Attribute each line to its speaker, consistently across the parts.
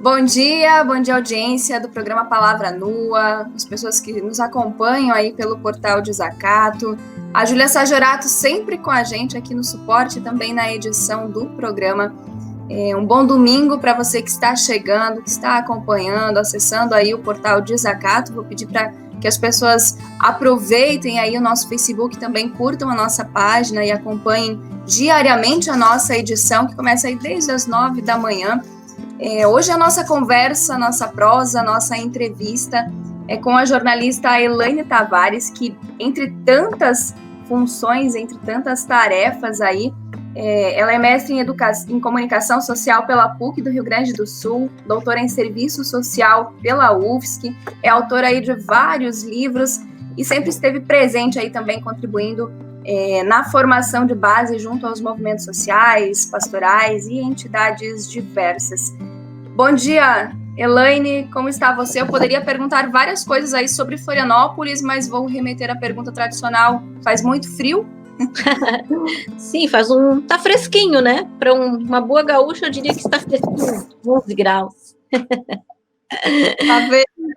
Speaker 1: Bom dia audiência do programa Palavra Nua, as pessoas que nos acompanham aí pelo portal Desacato, a Júlia Sajorato sempre com a gente aqui no suporte e também na edição do programa. Um bom domingo para você que está chegando, que está acompanhando, acessando aí o portal Desacato. Vou pedir para que as pessoas aproveitem aí o nosso Facebook, também curtam a nossa página e acompanhem diariamente a nossa edição, que começa aí desde as 9 da manhã. Hoje a nossa conversa, a nossa prosa, a nossa entrevista é com a jornalista Elaine Tavares, que entre tantas funções, entre tantas tarefas aí, ela é mestre em comunicação social pela PUC do Rio Grande do Sul, doutora em serviço social pela UFSC, é autora aí de vários livros e sempre esteve presente aí também contribuindo na formação de base junto aos movimentos sociais, pastorais e entidades diversas. Bom dia, Elaine, como está você? Eu poderia perguntar várias coisas aí sobre Florianópolis, mas vou remeter à pergunta tradicional. Faz muito frio?
Speaker 2: Sim, tá fresquinho, né? Para uma boa gaúcha, eu diria que está fresquinho, 11 graus.
Speaker 1: Tá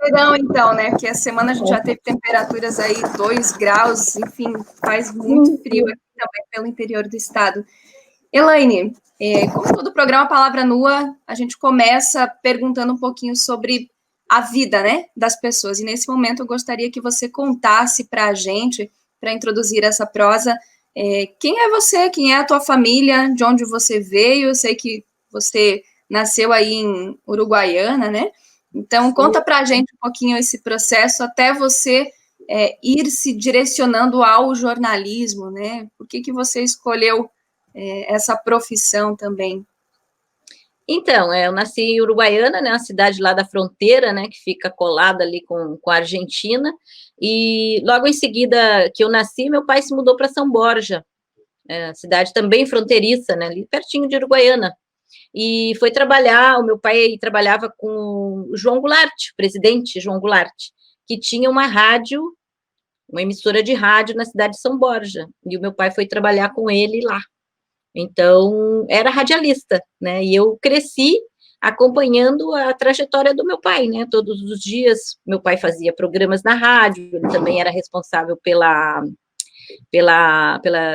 Speaker 1: verão, então, né? Porque a semana a gente já teve temperaturas aí 2 graus, enfim, faz muito frio aqui também pelo interior do estado. Elaine, como todo programa Palavra Nua, a gente começa perguntando um pouquinho sobre a vida, né, das pessoas. E nesse momento eu gostaria que você contasse para a gente, para introduzir essa prosa, quem é você, quem é a tua família, de onde você veio. Eu sei que você nasceu aí em Uruguaiana, né? Então, conta para a gente um pouquinho esse processo até você ir se direcionando ao jornalismo, né? Por que você escolheu essa profissão também?
Speaker 2: Então, eu nasci em Uruguaiana, né, uma cidade lá da fronteira, né, que fica colada ali com a Argentina, e logo em seguida que eu nasci, meu pai se mudou para São Borja, cidade também fronteiriça, né, ali pertinho de Uruguaiana, e foi trabalhar. O meu pai trabalhava com o João Goulart, o presidente João Goulart, que tinha uma rádio, uma emissora de rádio na cidade de São Borja, e o meu pai foi trabalhar com ele lá. Então, era radialista, né? E eu cresci acompanhando a trajetória do meu pai, né? Todos os dias, meu pai fazia programas na rádio, ele também era responsável pela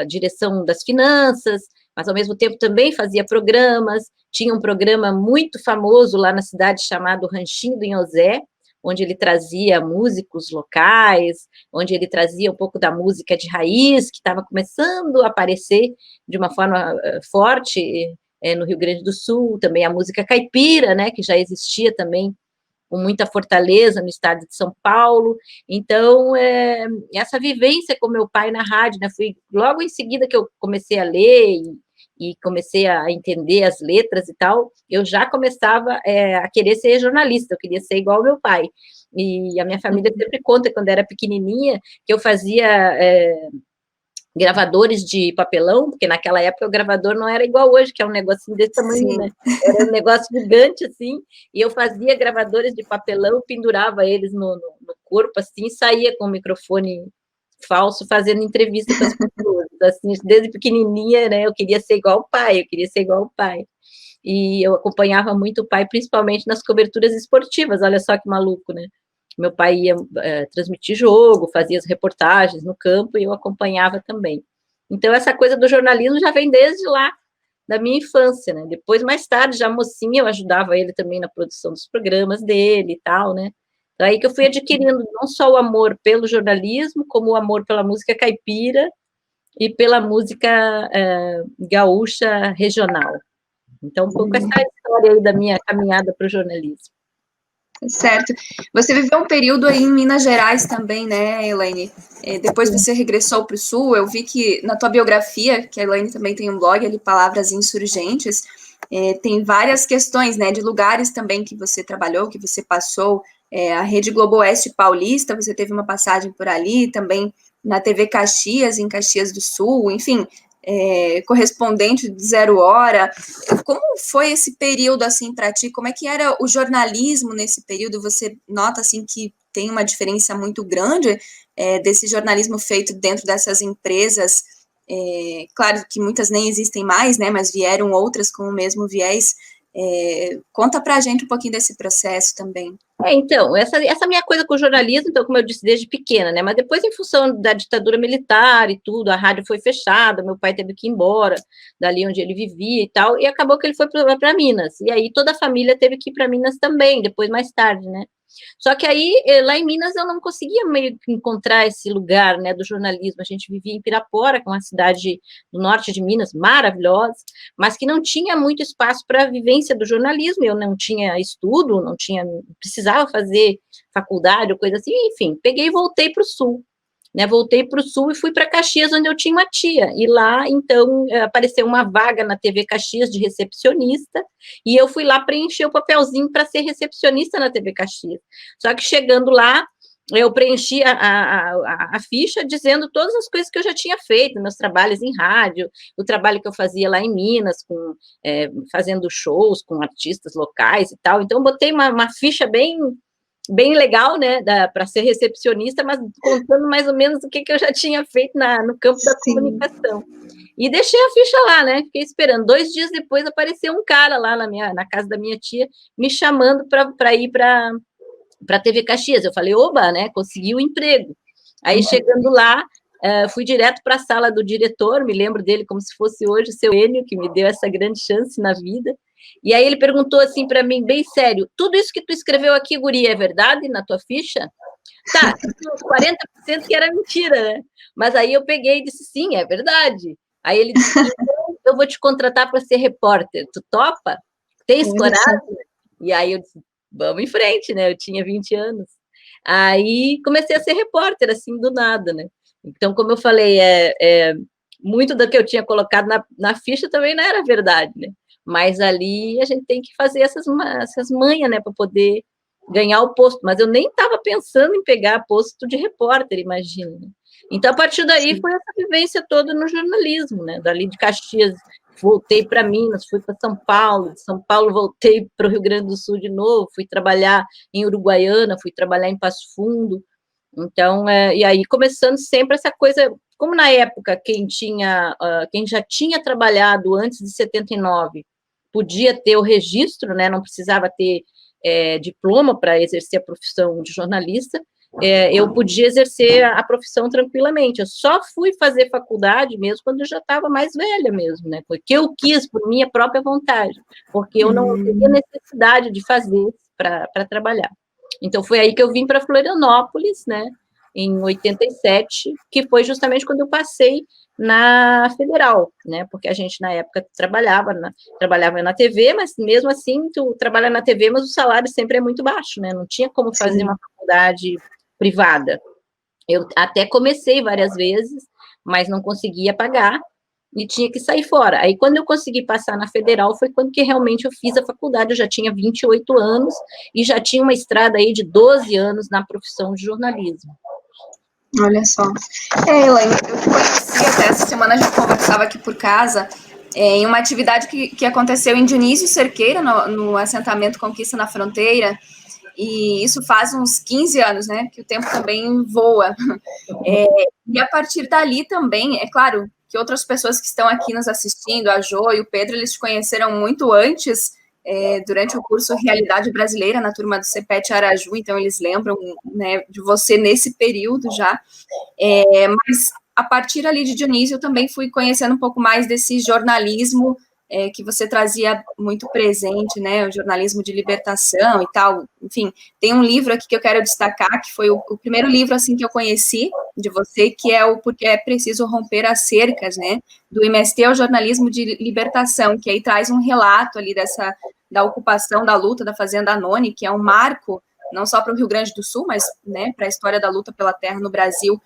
Speaker 2: direção das finanças, mas ao mesmo tempo também fazia programas. Tinha um programa muito famoso lá na cidade chamado Ranchinho do Inhosé, onde ele trazia músicos locais, onde ele trazia um pouco da música de raiz, que estava começando a aparecer de uma forma forte no Rio Grande do Sul, também a música caipira, né, que já existia também com muita fortaleza no estado de São Paulo. Então, essa vivência com meu pai na rádio, né, foi logo em seguida que eu comecei a ler e comecei a entender as letras e tal, eu já começava a querer ser jornalista, eu queria ser igual ao meu pai. E a minha família sempre conta, quando era pequenininha, que eu fazia gravadores de papelão, porque naquela época o gravador não era igual hoje, que é um negocinho desse tamanho, né? Era um negócio gigante, assim, e eu fazia gravadores de papelão, pendurava eles no corpo, assim, e saía com o microfone falso, fazendo entrevista com as pessoas, assim, desde pequenininha, né, eu queria ser igual ao pai, e eu acompanhava muito o pai, principalmente nas coberturas esportivas. Olha só que maluco, né? Meu pai ia transmitir jogo, fazia as reportagens no campo, e eu acompanhava também. Então, essa coisa do jornalismo já vem desde lá, da minha infância, né? Depois, mais tarde, já mocinha, eu ajudava ele também na produção dos programas dele e tal, né? Daí que eu fui adquirindo não só o amor pelo jornalismo, como o amor pela música caipira e pela música gaúcha regional. Então, um pouco essa história aí da minha caminhada para o jornalismo.
Speaker 1: Certo. Você viveu um período aí em Minas Gerais também, né, Elaine? Depois você regressou para o Sul. Eu vi que na tua biografia, que a Elaine também tem um blog ali, Palavras Insurgentes, tem várias questões, né, de lugares também que você trabalhou, que você passou. A Rede Globo Oeste Paulista, você teve uma passagem por ali, também na TV Caxias, em Caxias do Sul, enfim, correspondente de Zero Hora. Como foi esse período, assim, para ti? Como é que era o jornalismo nesse período? Você nota, assim, que tem uma diferença muito grande desse jornalismo feito dentro dessas empresas, claro que muitas nem existem mais, né, mas vieram outras com o mesmo viés. Conta pra gente um pouquinho desse processo também.
Speaker 2: Então, essa minha coisa com o jornalismo, então, como eu disse, desde pequena, né? Mas depois, em função da ditadura militar e tudo, a rádio foi fechada, meu pai teve que ir embora dali onde ele vivia e tal, e acabou que ele foi para Minas. E aí toda a família teve que ir para Minas também, depois mais tarde, né? Só que aí, lá em Minas, eu não conseguia meio que encontrar esse lugar, né, do jornalismo. A gente vivia em Pirapora, que é uma cidade do norte de Minas, maravilhosa, mas que não tinha muito espaço para a vivência do jornalismo. Eu não tinha estudo, não precisava fazer faculdade ou coisa assim. Enfim, peguei e voltei para o Sul. Né, voltei para o Sul e fui para Caxias, onde eu tinha uma tia, e lá, então, apareceu uma vaga na TV Caxias de recepcionista, e eu fui lá preencher o papelzinho para ser recepcionista na TV Caxias. Só que chegando lá, eu preenchi a ficha dizendo todas as coisas que eu já tinha feito, meus trabalhos em rádio, o trabalho que eu fazia lá em Minas, fazendo shows com artistas locais e tal. Então, botei uma ficha bem legal, né, para ser recepcionista, mas contando mais ou menos o que eu já tinha feito no campo da comunicação. E deixei a ficha lá, né, fiquei esperando. 2 dias depois apareceu um cara lá na casa da minha tia, me chamando para ir para a TV Caxias. Eu falei, oba, né, consegui o emprego. Aí, chegando lá, fui direto para a sala do diretor, me lembro dele como se fosse hoje o seu Enio, que me deu essa grande chance na vida. E aí ele perguntou assim para mim, bem sério, tudo isso que tu escreveu aqui, guria, é verdade na tua ficha? Tá, uns 40% que era mentira, né? Mas aí eu peguei e disse, sim, é verdade. Aí ele disse, então eu vou te contratar para ser repórter, tu topa? Tens coragem? E aí eu disse, vamos em frente, né? Eu tinha 20 anos. Aí comecei a ser repórter, assim, do nada, né? Então, como eu falei, muito do que eu tinha colocado na ficha também não era verdade, né? Mas ali a gente tem que fazer essas manhas, né, para poder ganhar o posto. Mas eu nem estava pensando em pegar posto de repórter, imagina. Então, a partir daí, foi essa vivência toda no jornalismo, né? Dali de Caxias, voltei para Minas, fui para São Paulo, de São Paulo voltei para o Rio Grande do Sul de novo, fui trabalhar em Uruguaiana, fui trabalhar em Passo Fundo. Então, e aí começando sempre essa coisa, como na época quem já tinha trabalhado antes de 79 podia ter o registro, né, não precisava ter diploma para exercer a profissão de jornalista, eu podia exercer a profissão tranquilamente. Eu só fui fazer faculdade mesmo quando eu já estava mais velha mesmo, né, porque eu quis por minha própria vontade, porque eu não teria necessidade de fazer para trabalhar. Então, foi aí que eu vim para Florianópolis, né, em 87, que foi justamente quando eu passei na Federal, né, porque a gente, na época, trabalhava na TV, mas mesmo assim, tu trabalha na TV, mas o salário sempre é muito baixo, né, não tinha como fazer uma faculdade privada. Eu até comecei várias vezes, mas não conseguia pagar, e tinha que sair fora. Aí, quando eu consegui passar na Federal, foi quando que realmente eu fiz a faculdade. Eu já tinha 28 anos e já tinha uma estrada aí de 12 anos na profissão de jornalismo.
Speaker 1: Olha só. Elaine, eu te conheci até essa semana, a gente conversava aqui por casa, em uma atividade que aconteceu em Dionísio Cerqueira, no assentamento Conquista na Fronteira, e isso faz uns 15 anos, né, que o tempo também voa. E a partir dali também, é claro, que outras pessoas que estão aqui nos assistindo, a Jo e o Pedro, eles te conheceram muito antes, durante o curso Realidade Brasileira, na turma do CEPET Araju, então eles lembram, né, de você nesse período já, mas a partir ali de Dionísio eu também fui conhecendo um pouco mais desse jornalismo que você trazia muito presente, né, o jornalismo de libertação e tal, enfim, tem um livro aqui que eu quero destacar, que foi o primeiro livro, assim, que eu conheci de você, que é o Porque é Preciso Romper as Cercas, né, do MST ao jornalismo de libertação, que aí traz um relato ali da ocupação, da luta da Fazenda Anone, que é um marco, não só para o Rio Grande do Sul, mas, né, para a história da luta pela terra no Brasil.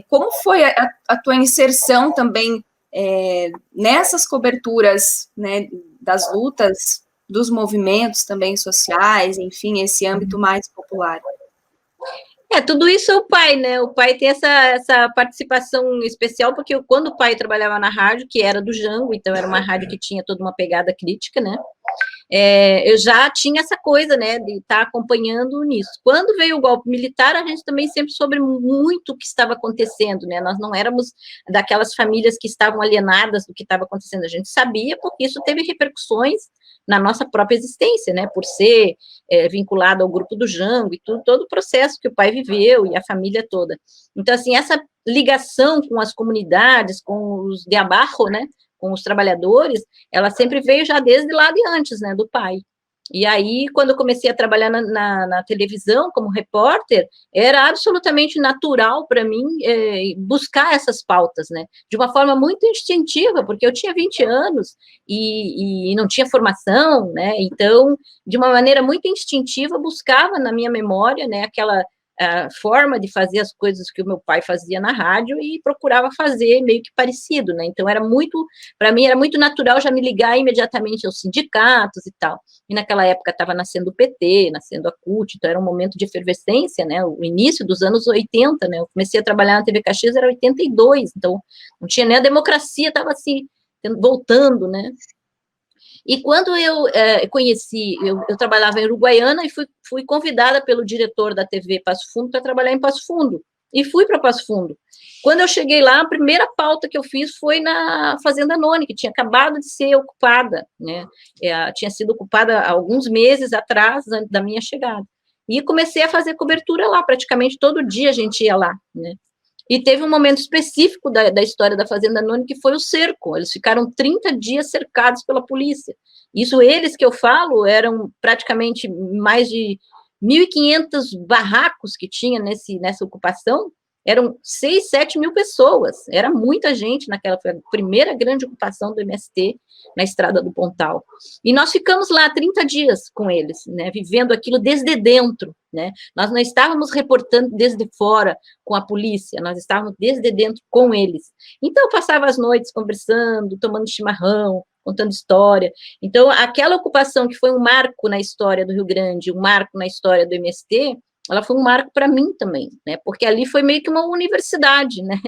Speaker 1: Como foi a tua inserção também nessas coberturas, né, das lutas, dos movimentos também sociais, enfim, esse âmbito mais popular?
Speaker 2: Tudo isso é o pai, né? O pai tem essa participação especial, porque quando o pai trabalhava na rádio, que era do Jango, então era uma rádio que tinha toda uma pegada crítica, né? Eu já tinha essa coisa, né, de estar acompanhando nisso. Quando veio o golpe militar, a gente também sempre soube muito o que estava acontecendo, né, nós não éramos daquelas famílias que estavam alienadas do que estava acontecendo, a gente sabia, porque isso teve repercussões na nossa própria existência, né, por ser vinculado ao grupo do Jango e tudo, todo o processo que o pai viveu e a família toda. Então, assim, essa ligação com as comunidades, com os de abaixo, né, com os trabalhadores, ela sempre veio já desde lá de antes, né, do pai. E aí, quando eu comecei a trabalhar na televisão como repórter, era absolutamente natural para mim buscar essas pautas, né, de uma forma muito instintiva, porque eu tinha 20 anos e não tinha formação, né, então, de uma maneira muito instintiva, buscava na minha memória, né, aquela forma de fazer as coisas que o meu pai fazia na rádio e procurava fazer meio que parecido, né? Então era muito, para mim era muito natural já me ligar imediatamente aos sindicatos e tal. E naquela época estava nascendo o PT, nascendo a CUT, então era um momento de efervescência, né? O início dos anos 80, né? Eu comecei a trabalhar na TV Caxias era 82, então não tinha nem a democracia, estava assim voltando, né? E quando eu conheci, eu trabalhava em Uruguaiana e fui convidada pelo diretor da TV Passo Fundo para trabalhar em Passo Fundo. E fui para Passo Fundo. Quando eu cheguei lá, a primeira pauta que eu fiz foi na Fazenda Anone, que tinha acabado de ser ocupada, né? Tinha sido ocupada há alguns meses atrás da minha chegada. E comecei a fazer cobertura lá, praticamente todo dia a gente ia lá, né? E teve um momento específico da história da Fazenda Anônima, que foi o cerco. Eles ficaram 30 dias cercados pela polícia. Isso, eles que eu falo, eram praticamente mais de 1.500 barracos que tinha nessa ocupação, eram 6, 7 mil pessoas, era muita gente naquela, foi a primeira grande ocupação do MST na Estrada do Pontal. E nós ficamos lá 30 dias com eles, né, vivendo aquilo desde dentro, né, nós não estávamos reportando desde fora com a polícia, nós estávamos desde dentro com eles. Então, eu passava as noites conversando, tomando chimarrão, contando história. Então, aquela ocupação que foi um marco na história do Rio Grande, um marco na história do MST, ela foi um marco para mim também, né? Porque ali foi meio que uma universidade, né?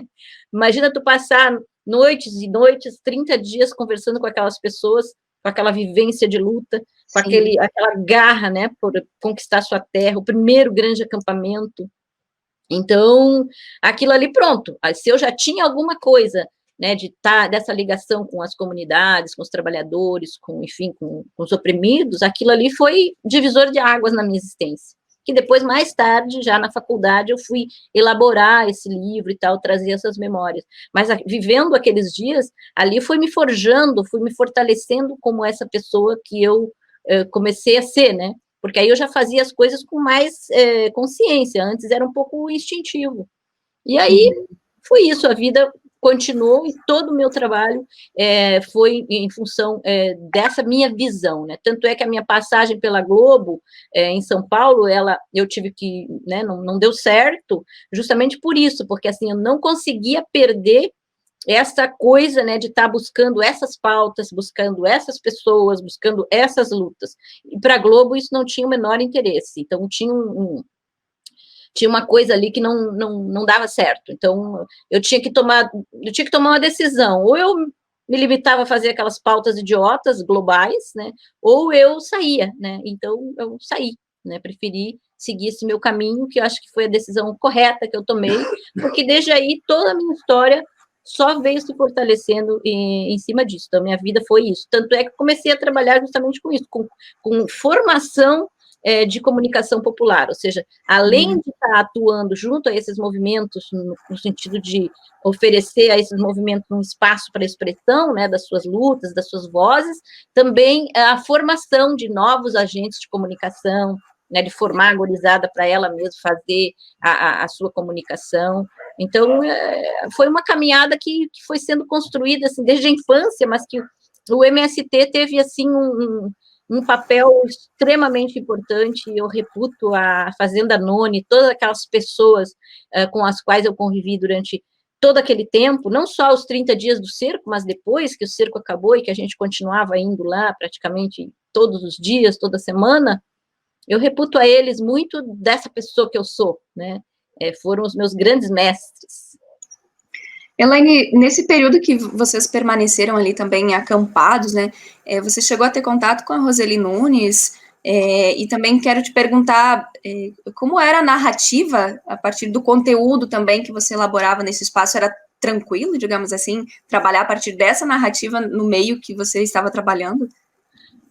Speaker 2: Imagina tu passar noites e noites, 30 dias conversando com aquelas pessoas, com aquela vivência de luta, com aquela garra, né, por conquistar sua terra, o primeiro grande acampamento. Então, aquilo ali, pronto. Se eu já tinha alguma coisa, né, dessa ligação com as comunidades, com os trabalhadores, enfim, com os oprimidos, aquilo ali foi divisor de águas na minha existência. Que depois, mais tarde, já na faculdade, eu fui elaborar esse livro e tal, trazer essas memórias. Mas vivendo aqueles dias, ali foi me forjando, fui me fortalecendo como essa pessoa que eu comecei a ser, né? Porque aí eu já fazia as coisas com mais consciência, antes era um pouco instintivo. E aí foi isso, a vida continuou e todo o meu trabalho foi em função dessa minha visão, né? Tanto é que a minha passagem pela Globo em São Paulo, eu tive que, né, não deu certo, justamente por isso, porque assim, eu não conseguia perder essa coisa, né, de estar buscando essas pautas, buscando essas pessoas, buscando essas lutas. E para a Globo isso não tinha o menor interesse, então tinha uma coisa ali que não dava certo. Então, eu tinha que tomar uma decisão. Ou eu me limitava a fazer aquelas pautas idiotas globais, né? Ou eu saía, né? Então, eu saí, né? Preferi seguir esse meu caminho, que eu acho que foi a decisão correta que eu tomei, porque desde aí toda a minha história só veio se fortalecendo em cima disso. Então, minha vida foi isso. Tanto é que comecei a trabalhar justamente com isso, com formação de comunicação popular, ou seja, além de estar atuando junto a esses movimentos, no sentido de oferecer a esses movimentos um espaço para expressão, né, das suas lutas, das suas vozes, também a formação de novos agentes de comunicação, né, de formar a gurizada para ela mesma fazer a sua comunicação. Então, foi uma caminhada que foi sendo construída assim, desde a infância, mas que o MST teve assim um papel extremamente importante. Eu reputo a Fazenda Noni, todas aquelas pessoas com as quais eu convivi durante todo aquele tempo, não só os 30 dias do cerco, mas depois que o cerco acabou e que a gente continuava indo lá praticamente todos os dias, toda semana, eu reputo a eles muito dessa pessoa que eu sou, né? Foram os meus grandes mestres.
Speaker 1: Elaine, nesse período que vocês permaneceram ali também acampados, né, você chegou a ter contato com a Roseli Nunes, e também quero te perguntar como era a narrativa, a partir do conteúdo também que você elaborava nesse espaço, era tranquilo, digamos assim, trabalhar a partir dessa narrativa no meio que você estava trabalhando?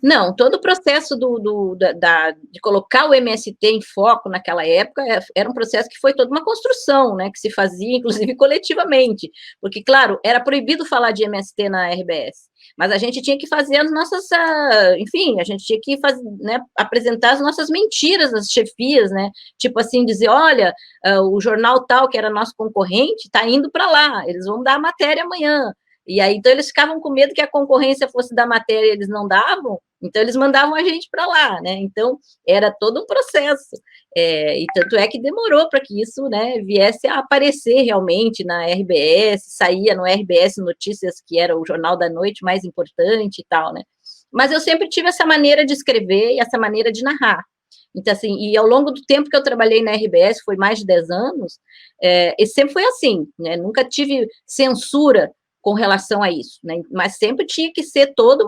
Speaker 2: Não, todo o processo de colocar o MST em foco naquela época era um processo que foi toda uma construção, né, que se fazia, inclusive, coletivamente, porque, claro, era proibido falar de MST na RBS, mas a gente tinha que fazer as nossas, enfim, a gente tinha que fazer, né, apresentar as nossas mentiras às chefias, né, tipo assim, dizer, olha, o jornal tal, que era nosso concorrente, está indo para lá, eles vão dar a matéria amanhã. E aí, então, eles ficavam com medo que a concorrência fosse da matéria e eles não davam, então eles mandavam a gente para lá, né? Então, era todo um processo. E tanto é que demorou para que isso, né, viesse a aparecer realmente na RBS, saía no RBS Notícias, que era o jornal da noite mais importante e tal, né? Mas eu sempre tive essa maneira de escrever e essa maneira de narrar. Então, assim, e ao longo do tempo que eu trabalhei na RBS, foi mais de 10 anos, e sempre foi assim, né? Nunca tive censura com relação a isso, né? Mas sempre tinha que ser todas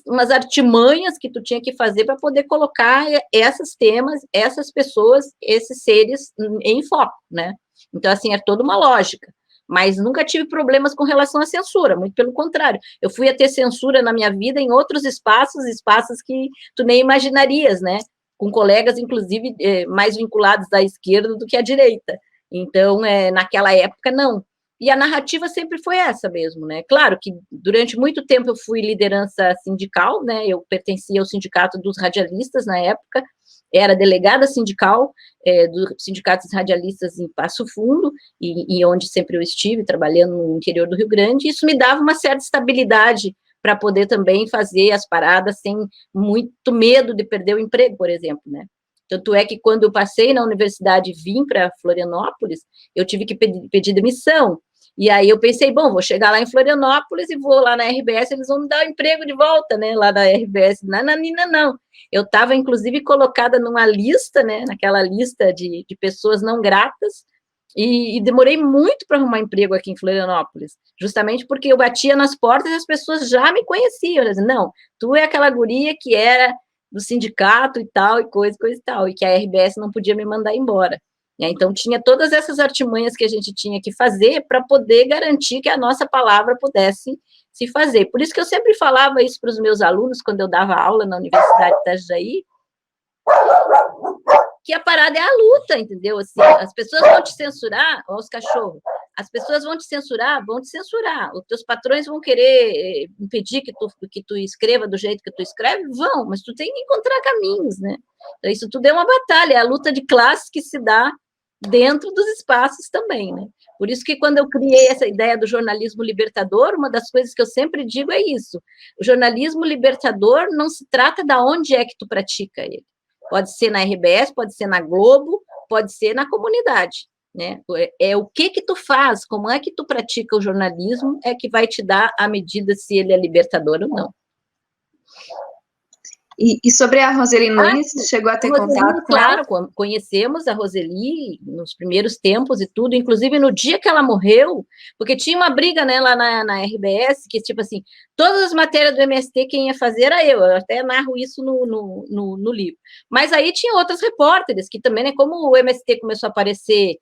Speaker 2: umas artimanhas que tu tinha que fazer para poder colocar esses temas, essas pessoas, esses seres em foco, né? Então, assim, é toda uma lógica. Mas nunca tive problemas com relação à censura, muito pelo contrário. Eu fui a ter censura na minha vida em outros espaços que tu nem imaginarias, né? Com colegas, inclusive, mais vinculados à esquerda do que à direita. Então, naquela época, não. E a narrativa sempre foi essa mesmo, né? Claro que durante muito tempo eu fui liderança sindical, né? Eu pertencia ao sindicato dos radialistas na época, era delegada sindical do Sindicato dos Radialistas em Passo Fundo, e onde sempre eu estive, trabalhando no interior do Rio Grande, e isso me dava uma certa estabilidade para poder também fazer as paradas sem muito medo de perder o emprego, por exemplo, né? Tanto é que quando eu passei na universidade e vim para Florianópolis, eu tive que pedir demissão. E aí eu pensei, bom, vou chegar lá em Florianópolis e vou lá na RBS, eles vão me dar o emprego de volta, né, lá da RBS. Nananina, não. Eu estava, inclusive, colocada numa lista, né, naquela lista de pessoas não gratas, e demorei muito para arrumar emprego aqui em Florianópolis, justamente porque eu batia nas portas e as pessoas já me conheciam. Eu dizia, não, tu é aquela guria que era do sindicato e tal, e coisa e tal, e que a RBS não podia me mandar embora. Então, tinha todas essas artimanhas que a gente tinha que fazer para poder garantir que a nossa palavra pudesse se fazer. Por isso que eu sempre falava isso para os meus alunos, quando eu dava aula na Universidade de Itajaí, que a parada é a luta, entendeu? Assim, as pessoas vão te censurar, ó, os cachorros, as pessoas vão te censurar, os teus patrões vão querer impedir que tu escreva do jeito que tu escreve, vão, mas tu tem que encontrar caminhos, né? Então, isso tudo é uma batalha, é a luta de classes que se dá dentro dos espaços também, né? Por isso que quando eu criei essa ideia do jornalismo libertador, uma das coisas que eu sempre digo é isso, o jornalismo libertador não se trata de onde é que tu pratica ele, pode ser na RBS, pode ser na Globo, pode ser na comunidade, né? É o que tu faz, como é que tu pratica o jornalismo, é que vai te dar a medida se ele é libertador ou não.
Speaker 1: E sobre a Roseli Nunes, chegou a ter contato com ela?
Speaker 2: Claro, conhecemos a Roseli nos primeiros tempos e tudo, inclusive no dia que ela morreu, porque tinha uma briga, né, lá na RBS, que tipo assim, todas as matérias do MST quem ia fazer era eu até narro isso no livro. Mas aí tinha outras repórteres, que também, né, como o MST começou a aparecer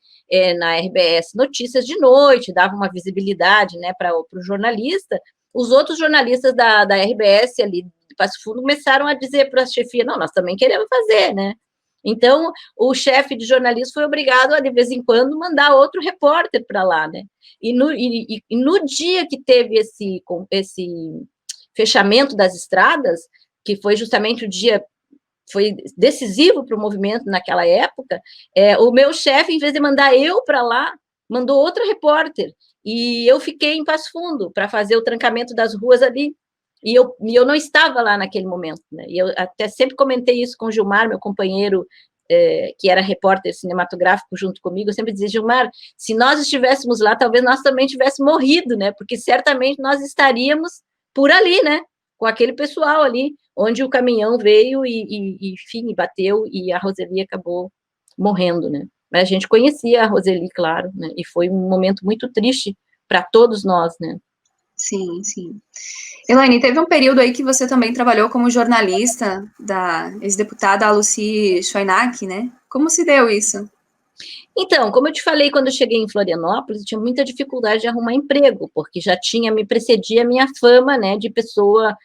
Speaker 2: na RBS Notícias de noite, dava uma visibilidade, né, para o jornalista, os outros jornalistas da RBS ali, Passo Fundo começaram a dizer para a chefia, não, nós também queremos fazer, né? Então, o chefe de jornalismo foi obrigado a, de vez em quando, mandar outro repórter para lá, né? E no dia que teve esse fechamento das estradas, que foi justamente o dia, foi decisivo para o movimento naquela época, o meu chefe, em vez de mandar eu para lá, mandou outro repórter, e eu fiquei em Passo Fundo para fazer o trancamento das ruas ali, e eu não estava lá naquele momento, né? E eu até sempre comentei isso com o Gilmar, meu companheiro, que era repórter cinematográfico junto comigo, eu sempre dizia, Gilmar, se nós estivéssemos lá, talvez nós também tivéssemos morrido, né? Porque certamente nós estaríamos por ali, né? Com aquele pessoal ali, onde o caminhão veio enfim, bateu, e a Roseli acabou morrendo, né? Mas a gente conhecia a Roseli, claro, né? E foi um momento muito triste para todos nós, né?
Speaker 1: Sim, sim. Elaine, teve um período aí que você também trabalhou como jornalista da ex-deputada Lucy Schoenack, né? Como se deu isso?
Speaker 2: Então, como eu te falei, quando eu cheguei em Florianópolis, eu tinha muita dificuldade de arrumar emprego, porque já me precedia a minha fama, né, de pessoa,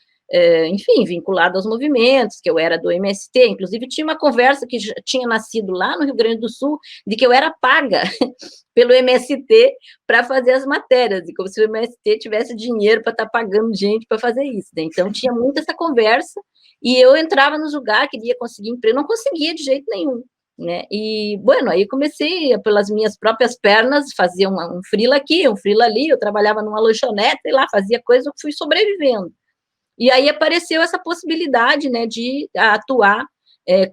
Speaker 2: enfim, vinculada aos movimentos, que eu era do MST, inclusive tinha uma conversa que já tinha nascido lá no Rio Grande do Sul, de que eu era paga pelo MST para fazer as matérias, e como se o MST tivesse dinheiro para estar pagando gente para fazer isso, né? Então tinha muito essa conversa, e eu entrava nos lugares, queria conseguir emprego, não conseguia de jeito nenhum, né? E, bueno, aí comecei pelas minhas próprias pernas, fazia um freela aqui, um freela ali, eu trabalhava numa lanchonete, sei lá, fazia coisa, eu fui sobrevivendo. E aí apareceu essa possibilidade, né, de atuar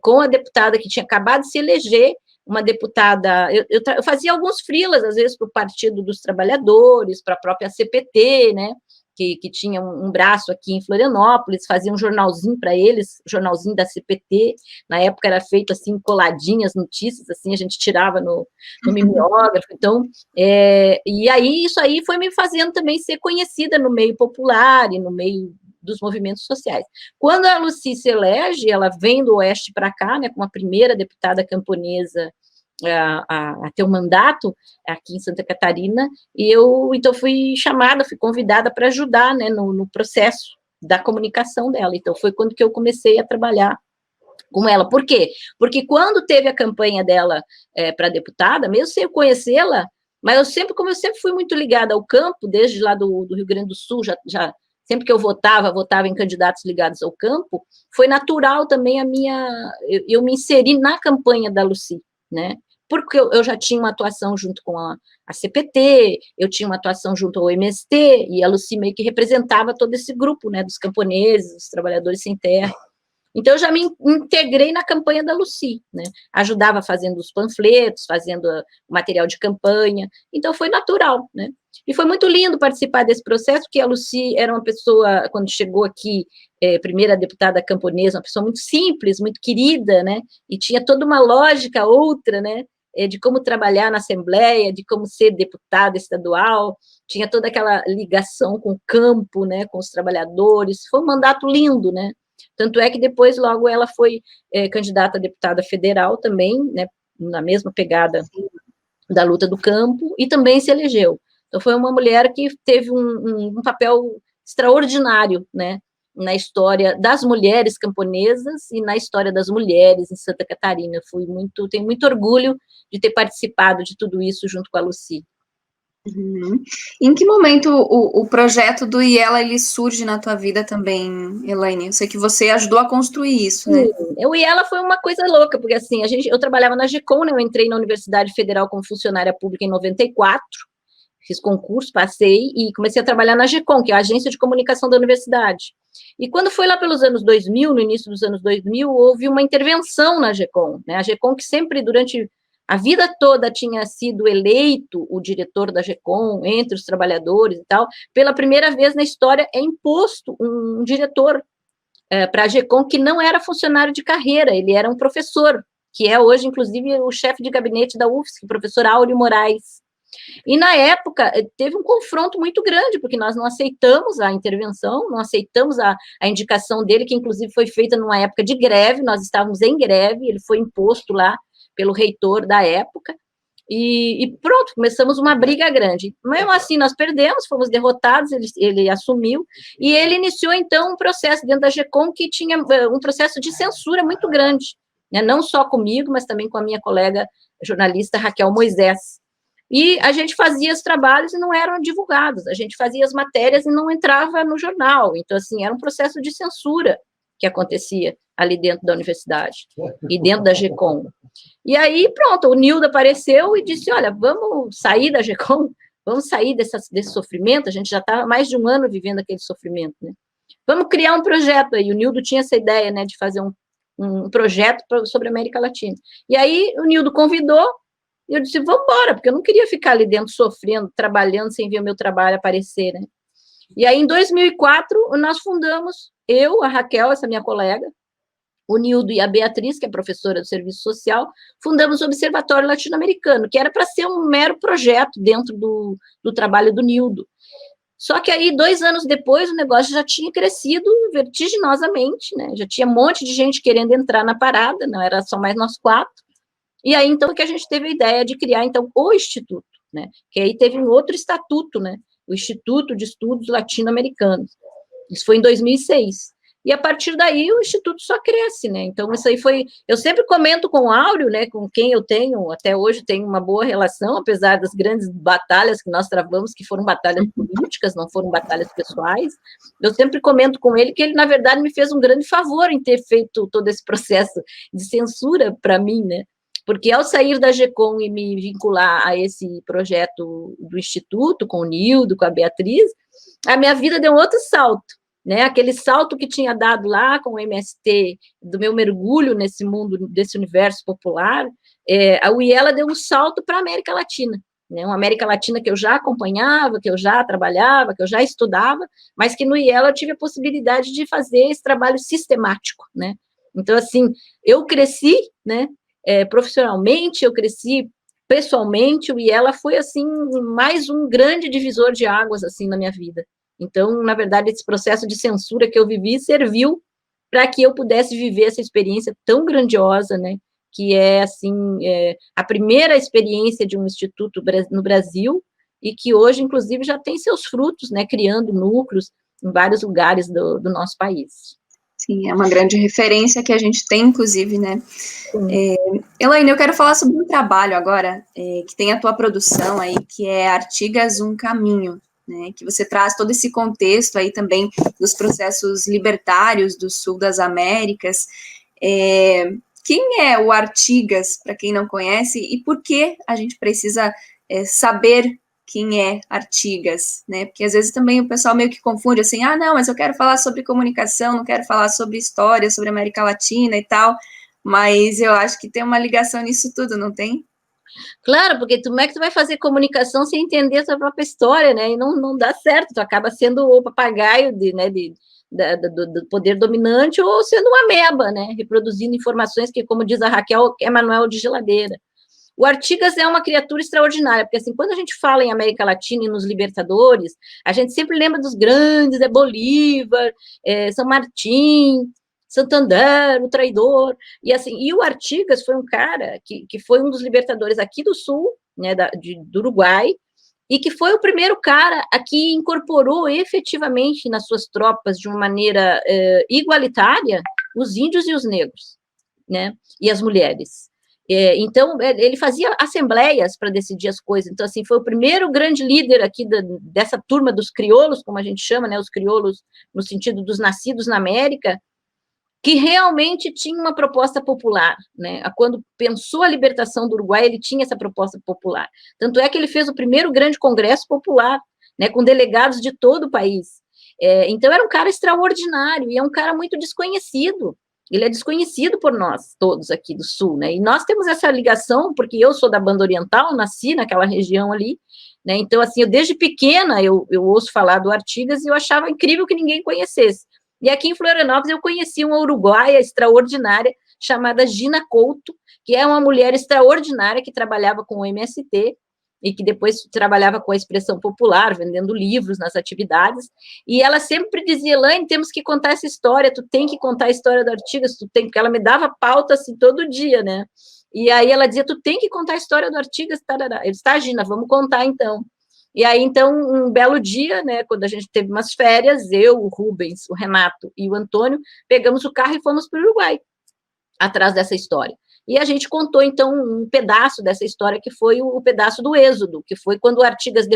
Speaker 2: com a deputada que tinha acabado de se eleger, uma deputada, eu fazia alguns freelas, às vezes, para o Partido dos Trabalhadores, para a própria CPT, né, que tinha um braço aqui em Florianópolis, fazia um jornalzinho para eles, jornalzinho da CPT, na época era feito assim, coladinhas, notícias, assim, a gente tirava no mimeógrafo, então, e aí isso aí foi me fazendo também ser conhecida no meio popular e no meio dos movimentos sociais. Quando a Lucy se elege, ela vem do Oeste para cá, né, como a primeira deputada camponesa a ter um mandato aqui em Santa Catarina, e eu, então, fui chamada, fui convidada para ajudar, né, no processo da comunicação dela. Então, foi quando que eu comecei a trabalhar com ela. Por quê? Porque quando teve a campanha dela para deputada, mesmo sem eu conhecê-la, mas como eu sempre fui muito ligada ao campo, desde lá do Rio Grande do Sul, sempre que eu votava em candidatos ligados ao campo, foi natural também eu me inseri na campanha da Lucy, né? Porque eu já tinha uma atuação junto com a CPT, eu tinha uma atuação junto ao MST, e a Lucy meio que representava todo esse grupo, né, dos camponeses, dos trabalhadores sem terra. Então, eu já me integrei na campanha da Lucy, né? Ajudava fazendo os panfletos, fazendo o material de campanha, então foi natural, né? E foi muito lindo participar desse processo, porque a Lucy era uma pessoa, quando chegou aqui, primeira deputada camponesa, uma pessoa muito simples, muito querida, né? E tinha toda uma lógica outra, né? De como trabalhar na Assembleia, de como ser deputada estadual, tinha toda aquela ligação com o campo, né? Com os trabalhadores, foi um mandato lindo, né? Tanto é que depois, logo, ela foi candidata a deputada federal também, né, na mesma pegada da luta do campo, e também se elegeu. Então, foi uma mulher que teve um papel extraordinário, né, na história das mulheres camponesas e na história das mulheres em Santa Catarina. Tenho muito orgulho de ter participado de tudo isso junto com a Lucy.
Speaker 1: Uhum. Em que momento o projeto do IELA ele surge na tua vida também, Elaine? Eu sei que você ajudou a construir isso, né?
Speaker 2: O IELA foi uma coisa louca, porque assim, eu trabalhava na GECOM, né? Eu entrei na Universidade Federal como funcionária pública em 94, fiz concurso, passei e comecei a trabalhar na GECOM, que é a agência de comunicação da universidade. E quando foi lá pelos anos 2000, no início dos anos 2000, houve uma intervenção na GECOM, né? A GECOM, que sempre durante a vida toda tinha sido eleito o diretor da GECOM entre os trabalhadores e tal, pela primeira vez na história é imposto um diretor para a GECOM que não era funcionário de carreira, ele era um professor, que é hoje, inclusive, o chefe de gabinete da UFSC, o professor Áureo Moraes. E, na época, teve um confronto muito grande, porque nós não aceitamos a intervenção, não aceitamos a indicação dele, que, inclusive, foi feita numa época de greve, nós estávamos em greve, ele foi imposto lá pelo reitor da época, e pronto, começamos uma briga grande. Mesmo assim, nós perdemos, fomos derrotados, ele assumiu, e ele iniciou, então, um processo dentro da GECOM que tinha um processo de censura muito grande, né? Não só comigo, mas também com a minha colega jornalista Raquel Moisés. E a gente fazia os trabalhos e não eram divulgados, a gente fazia as matérias e não entrava no jornal. Então, assim, era um processo de censura que acontecia ali dentro da universidade e dentro da GECOM. E aí, pronto, o Nildo apareceu e disse, olha, vamos sair da GECOM, vamos sair desse sofrimento, a gente já estava mais de um ano vivendo aquele sofrimento, né? Vamos criar um projeto aí. O Nildo tinha essa ideia, né, de fazer um projeto sobre a América Latina. E aí, o Nildo convidou, e eu disse, vamos embora, porque eu não queria ficar ali dentro sofrendo, trabalhando, sem ver o meu trabalho aparecer, né? E aí, em 2004, nós fundamos, eu, a Raquel, essa minha colega, o Nildo e a Beatriz, que é professora do Serviço Social, fundamos o Observatório Latino-Americano, que era para ser um mero projeto dentro do trabalho do Nildo. Só que aí, 2 anos depois, o negócio já tinha crescido vertiginosamente, né? Já tinha um monte de gente querendo entrar na parada, não era só mais nós 4. E aí, então, que a gente teve a ideia de criar, então, o Instituto, né? Que aí teve um outro estatuto, né? O Instituto de Estudos Latino-Americanos. Isso foi em 2006. E a partir daí o Instituto só cresce, né? Então, isso aí foi... Eu sempre comento com o Áureo, né? Com quem eu tenho, até hoje, tenho uma boa relação, apesar das grandes batalhas que nós travamos, que foram batalhas políticas, não foram batalhas pessoais. Eu sempre comento com ele que ele, na verdade, me fez um grande favor em ter feito todo esse processo de censura para mim, né? Porque ao sair da GECOM e me vincular a esse projeto do Instituto, com o Nildo, com a Beatriz, a minha vida deu um outro salto, né? Aquele salto que tinha dado lá com o MST, do meu mergulho nesse mundo, desse universo popular, a UIELA deu um salto para a América Latina, né? Uma América Latina que eu já acompanhava, que eu já trabalhava, que eu já estudava, mas que no UIELA eu tive a possibilidade de fazer esse trabalho sistemático, né? Então, assim, eu cresci, né? Profissionalmente, eu cresci pessoalmente, e ela foi, assim, mais um grande divisor de águas, assim, na minha vida. Então, na verdade, esse processo de censura que eu vivi serviu para que eu pudesse viver essa experiência tão grandiosa, né, que é, assim, a primeira experiência de um instituto no Brasil, e que hoje, inclusive, já tem seus frutos, né, criando núcleos em vários lugares do nosso país.
Speaker 1: Sim, é uma grande referência que a gente tem, inclusive, né? Elaine, eu quero falar sobre um trabalho agora, que tem a tua produção aí, que é Artigas, um Caminho, né? Que você traz todo esse contexto aí também dos processos libertários do sul das Américas. Quem é o Artigas, para quem não conhece, e por que a gente precisa saber quem é Artigas, né? Porque às vezes também o pessoal meio que confunde assim, não, mas eu quero falar sobre comunicação, não quero falar sobre história, sobre América Latina e tal, mas eu acho que tem uma ligação nisso tudo, não tem?
Speaker 2: Claro, porque como é que tu vai fazer comunicação sem entender a tua própria história, né? E não dá certo, tu acaba sendo o papagaio do poder dominante ou sendo uma ameba, né? Reproduzindo informações que, como diz a Raquel, é manual de geladeira. O Artigas é uma criatura extraordinária, porque assim, quando a gente fala em América Latina e nos libertadores, a gente sempre lembra dos grandes, Bolívar, São Martín, Santander, o traidor, e assim, e o Artigas foi um cara que foi um dos libertadores aqui do sul, né, do Uruguai, e que foi o primeiro cara a que incorporou efetivamente nas suas tropas, de uma maneira igualitária, os índios e os negros, né, e as mulheres. Então, ele fazia assembleias para decidir as coisas. Então, assim, foi o primeiro grande líder aqui dessa turma dos crioulos, como a gente chama, né, os crioulos no sentido dos nascidos na América, que realmente tinha uma proposta popular, né? Quando pensou a libertação do Uruguai, ele tinha essa proposta popular. Tanto é que ele fez o primeiro grande congresso popular, né, com delegados de todo o país. Então, era um cara extraordinário, e é um cara muito desconhecido. Ele é desconhecido por nós todos aqui do Sul, né? E nós temos essa ligação, porque eu sou da Banda Oriental, nasci naquela região ali, né? Então, assim, desde pequena eu ouço falar do Artigas e eu achava incrível que ninguém conhecesse. E aqui em Florianópolis eu conheci uma uruguaia extraordinária chamada Gina Couto, que é uma mulher extraordinária que trabalhava com o MST e que depois trabalhava com a expressão popular, vendendo livros nas atividades, e ela sempre dizia, Elaine, temos que contar essa história, tu tem que contar a história do Artigas, tu tem, porque ela me dava pauta assim todo dia, né? E aí ela dizia, tu tem que contar a história do Artigas, tarará. Eu disse, tá, Gina, vamos contar então. E aí, então, um belo dia, né, quando a gente teve umas férias, eu, o Rubens, o Renato e o Antônio, pegamos o carro e fomos para o Uruguai, atrás dessa história. E a gente contou, então, um pedaço dessa história, que foi o pedaço do Êxodo, que foi quando o Artigas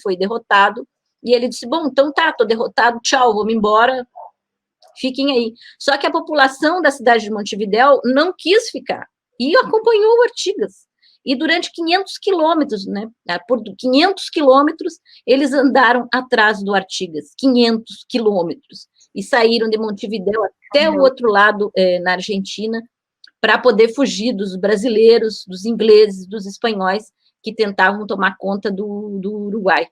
Speaker 2: foi derrotado, e ele disse, bom, então tá, tô derrotado, tchau, vou-me embora, fiquem aí. Só que a população da cidade de Montevidéu não quis ficar, e acompanhou o Artigas. E durante 500 quilômetros, né, por 500 quilômetros, eles andaram atrás do Artigas, 500 quilômetros, e saíram de Montevidéu até o outro lado, na Argentina, para poder fugir dos brasileiros, dos ingleses, dos espanhóis, que tentavam tomar conta do Uruguai.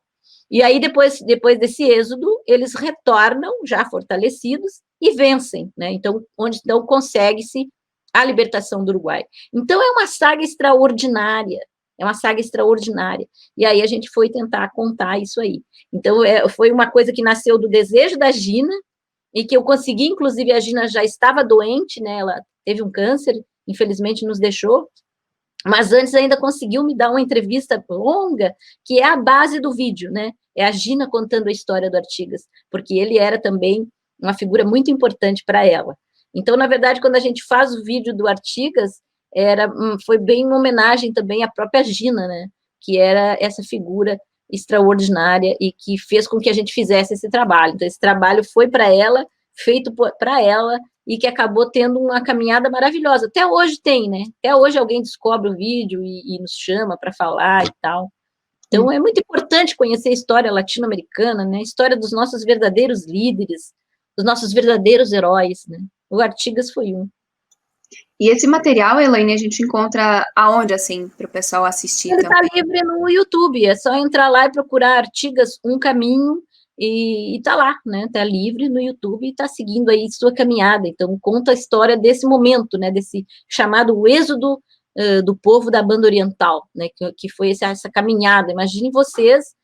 Speaker 2: E aí, depois desse êxodo, eles retornam, já fortalecidos, e vencem, né? Então, onde então consegue-se a libertação do Uruguai. Então, é uma saga extraordinária, E aí a gente foi tentar contar isso aí. Então, foi uma coisa que nasceu do desejo da Gina, e que eu consegui, inclusive, a Gina já estava doente, né? Ela teve um câncer, infelizmente nos deixou, mas antes ainda conseguiu me dar uma entrevista longa, que é a base do vídeo, né? É a Gina contando a história do Artigas, porque ele era também uma figura muito importante para ela. Então, na verdade, quando a gente faz o vídeo do Artigas, foi bem uma homenagem também à própria Gina, né? Que era essa figura extraordinária e que fez com que a gente fizesse esse trabalho. Então, esse trabalho foi para ela, feito para ela, e que acabou tendo uma caminhada maravilhosa. Até hoje tem, né? Até hoje alguém descobre o vídeo e nos chama para falar e tal. Então, é muito importante conhecer a história latino-americana, né? A história dos nossos verdadeiros líderes, dos nossos verdadeiros heróis, né? O Artigas foi um.
Speaker 1: E esse material, Elaine, a gente encontra aonde, assim, para o pessoal assistir
Speaker 2: Ele
Speaker 1: também?
Speaker 2: está livre no YouTube, é só entrar lá e procurar Artigas Um Caminho, e tá lá, né? Tá livre no YouTube e tá seguindo aí sua caminhada. Então, conta a história desse momento, né? Desse chamado êxodo do povo da banda oriental, né? Que foi essa caminhada. Imaginem vocês,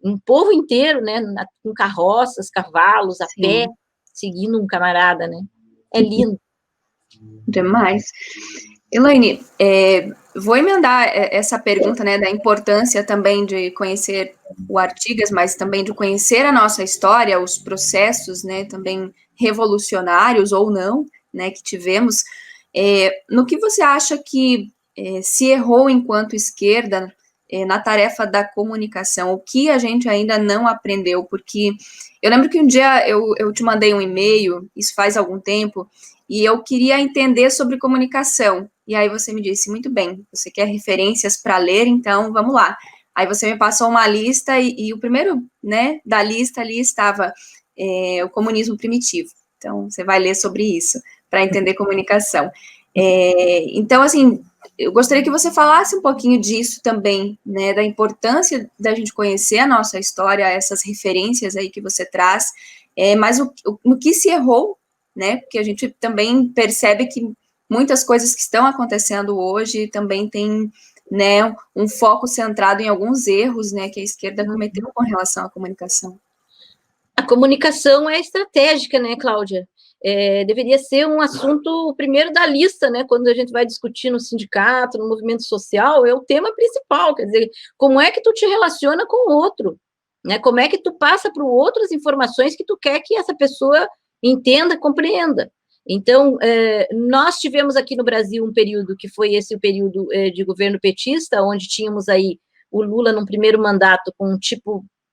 Speaker 2: um povo inteiro, né? Com carroças, cavalos, a
Speaker 1: Sim.
Speaker 2: pé, seguindo um camarada, né? É lindo.
Speaker 1: Demais. Elaine, vou emendar essa pergunta, né, da importância também de conhecer o Artigas, mas também de conhecer a nossa história, os processos, né, também revolucionários ou não, né, que tivemos. No que você acha que se errou enquanto esquerda na tarefa da comunicação? O que a gente ainda não aprendeu? Porque eu lembro que um dia eu te mandei um e-mail, isso faz algum tempo, e eu queria entender sobre comunicação. E aí você me disse, muito bem, você quer referências para ler, então vamos lá. Aí você me passou uma lista e o primeiro, né, da lista ali estava o comunismo primitivo. Então, você vai ler sobre isso para entender comunicação. Então, assim, eu gostaria que você falasse um pouquinho disso também, né, da importância da gente conhecer a nossa história, essas referências aí que você traz, mas no que se errou, né, porque a gente também percebe que muitas coisas que estão acontecendo hoje também tem, né, um foco centrado em alguns erros, né, que a esquerda cometeu com relação à comunicação.
Speaker 2: A comunicação é estratégica, né, Cláudia? Deveria ser um assunto primeiro da lista, né? Quando a gente vai discutir no sindicato, no movimento social, é o tema principal. Quer dizer, como é que tu te relaciona com o outro, né? Como é que tu passa para o outro as informações que tu quer que essa pessoa entenda, compreenda. Então, nós tivemos aqui no Brasil um período que foi esse o período de governo petista, onde tínhamos aí o Lula num primeiro mandato com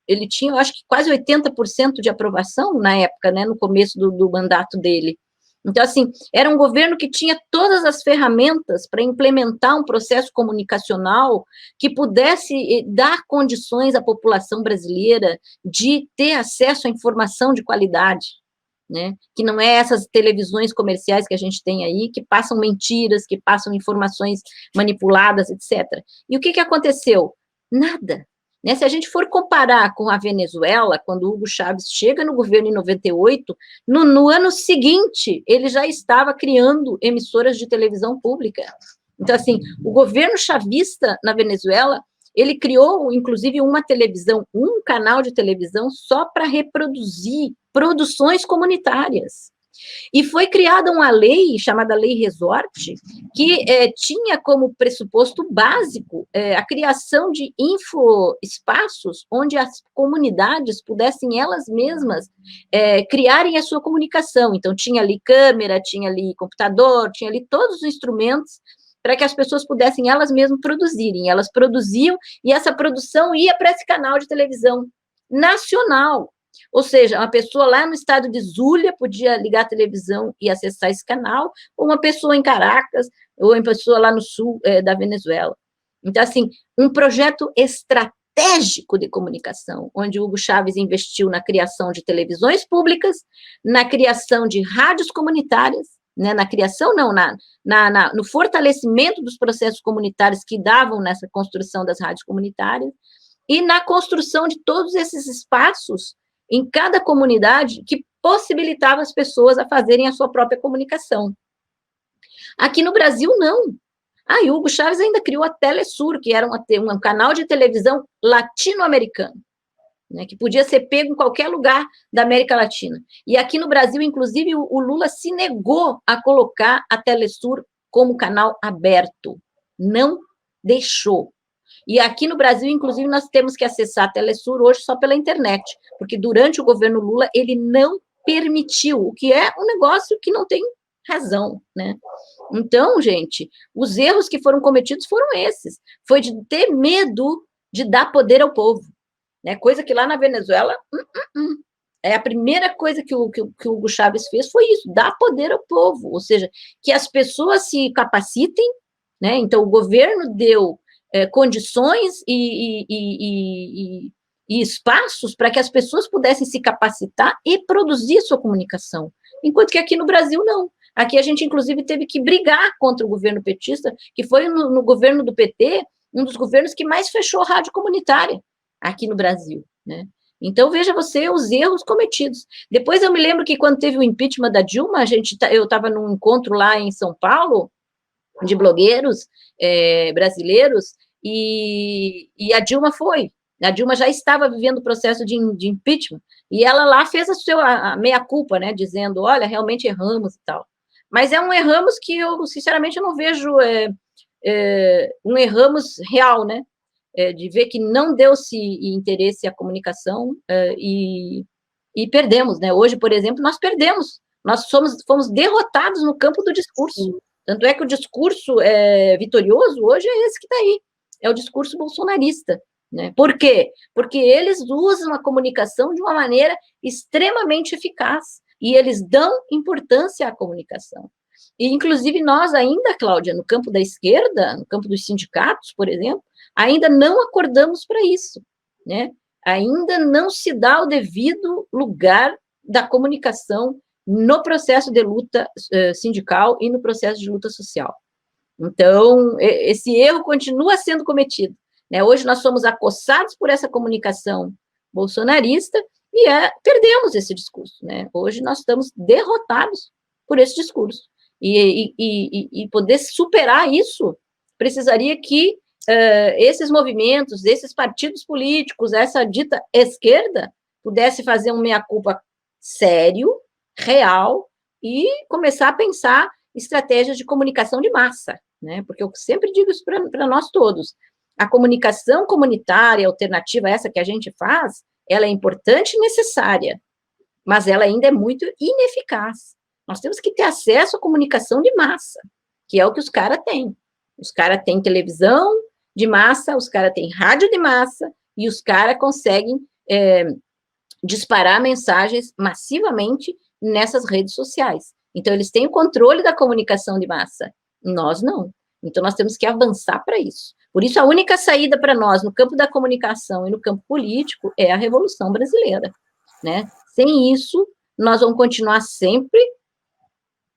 Speaker 2: ele tinha, eu acho que quase 80% de aprovação na época, né, no começo do mandato dele. Então, assim, era um governo que tinha todas as ferramentas para implementar um processo comunicacional que pudesse dar condições à população brasileira de ter acesso à informação de qualidade, né? Que não é essas televisões comerciais que a gente tem aí, que passam mentiras, que passam informações manipuladas, etc. E o que aconteceu? Nada. Né? Se a gente for comparar com a Venezuela, quando Hugo Chávez chega no governo em 98, no ano seguinte, ele já estava criando emissoras de televisão pública. Então, assim, o governo chavista na Venezuela, ele criou, inclusive, uma televisão, um canal de televisão só para reproduzir produções comunitárias. E foi criada uma lei, chamada Lei Resort, que tinha como pressuposto básico a criação de infoespaços onde as comunidades pudessem elas mesmas criarem a sua comunicação. Então, tinha ali câmera, tinha ali computador, tinha ali todos os instrumentos para que as pessoas pudessem elas mesmas produzirem. Elas produziam e essa produção ia para esse canal de televisão nacional. Ou seja, uma pessoa lá no estado de Zulia podia ligar a televisão e acessar esse canal, ou uma pessoa em Caracas, ou uma pessoa lá no sul da Venezuela. Então, assim, um projeto estratégico de comunicação, onde Hugo Chávez investiu na criação de televisões públicas, na criação de rádios comunitárias, né, na criação, não, no fortalecimento dos processos comunitários que davam nessa construção das rádios comunitárias, e na construção de todos esses espaços em cada comunidade que possibilitava as pessoas a fazerem a sua própria comunicação. Aqui no Brasil, não. E Hugo Chávez ainda criou a Telesur, que era um canal de televisão latino-americano, né, que podia ser pego em qualquer lugar da América Latina. E aqui no Brasil, inclusive, o Lula se negou a colocar a Telesur como canal aberto. Não deixou. E aqui no Brasil, inclusive, nós temos que acessar a Telesur hoje só pela internet, porque durante o governo Lula ele não permitiu, o que é um negócio que não tem razão, né? Então, gente, os erros que foram cometidos foram esses. Foi de ter medo de dar poder ao povo, né? Coisa que lá na Venezuela, é a primeira coisa que o Hugo Chávez fez foi isso, dar poder ao povo, ou seja, que as pessoas se capacitem, né? Então, o governo deu condições e espaços para que as pessoas pudessem se capacitar e produzir sua comunicação, enquanto que aqui no Brasil não. Aqui a gente, inclusive, teve que brigar contra o governo petista, que foi no governo do PT, um dos governos que mais fechou rádio comunitária aqui no Brasil, né? Então, veja você os erros cometidos. Depois eu me lembro que quando teve o impeachment da Dilma, eu estava num encontro lá em São Paulo, de blogueiros brasileiros, e a Dilma foi. A Dilma já estava vivendo o processo de impeachment, e ela lá fez a meia-culpa, né, dizendo, olha, realmente erramos e tal. Mas é um erramos que eu, sinceramente, eu não vejo um erramos real, né, de ver que não deu-se interesse à comunicação e perdemos, né. Hoje, por exemplo, nós perdemos, nós fomos derrotados no campo do discurso. Tanto é que o discurso vitorioso hoje é esse que está aí, é o discurso bolsonarista, né? Por quê? Porque eles usam a comunicação de uma maneira extremamente eficaz, e eles dão importância à comunicação. E, inclusive, nós ainda, Cláudia, no campo da esquerda, no campo dos sindicatos, por exemplo, ainda não acordamos para isso, né? Ainda não se dá o devido lugar da comunicação no processo de luta sindical e no processo de luta social. Então, esse erro continua sendo cometido, né? Hoje nós somos acossados por essa comunicação bolsonarista e perdemos esse discurso, né? Hoje nós estamos derrotados por esse discurso. E poder superar isso, precisaria que esses movimentos, esses partidos políticos, essa dita esquerda, pudesse fazer um meia-culpa sério, real, e começar a pensar estratégias de comunicação de massa, né? Porque eu sempre digo isso para nós todos. A comunicação comunitária alternativa, essa que a gente faz, ela é importante e necessária, mas ela ainda é muito ineficaz. Nós temos que ter acesso à comunicação de massa, que é o que os caras têm. Os caras têm televisão de massa, os caras têm rádio de massa, e os caras conseguem disparar mensagens massivamente nessas redes sociais. Então, eles têm o controle da comunicação de massa. Nós não. Então, nós temos que avançar para isso. Por isso, a única saída para nós, no campo da comunicação e no campo político, é a Revolução Brasileira, né? Sem isso, nós vamos continuar sempre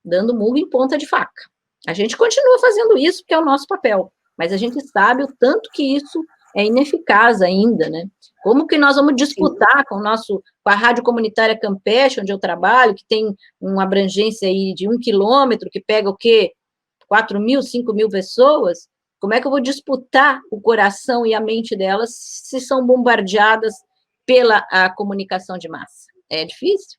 Speaker 2: dando murro em ponta de faca. A gente continua fazendo isso, porque é o nosso papel, mas a gente sabe o tanto que isso é ineficaz ainda, né? Como que nós vamos disputar com a Rádio Comunitária Campeche, onde eu trabalho, que tem uma abrangência aí de 1 quilômetro, que pega o quê? 4.000, 5.000 pessoas? Como é que eu vou disputar o coração e a mente delas se são bombardeadas pela comunicação de massa? É difícil?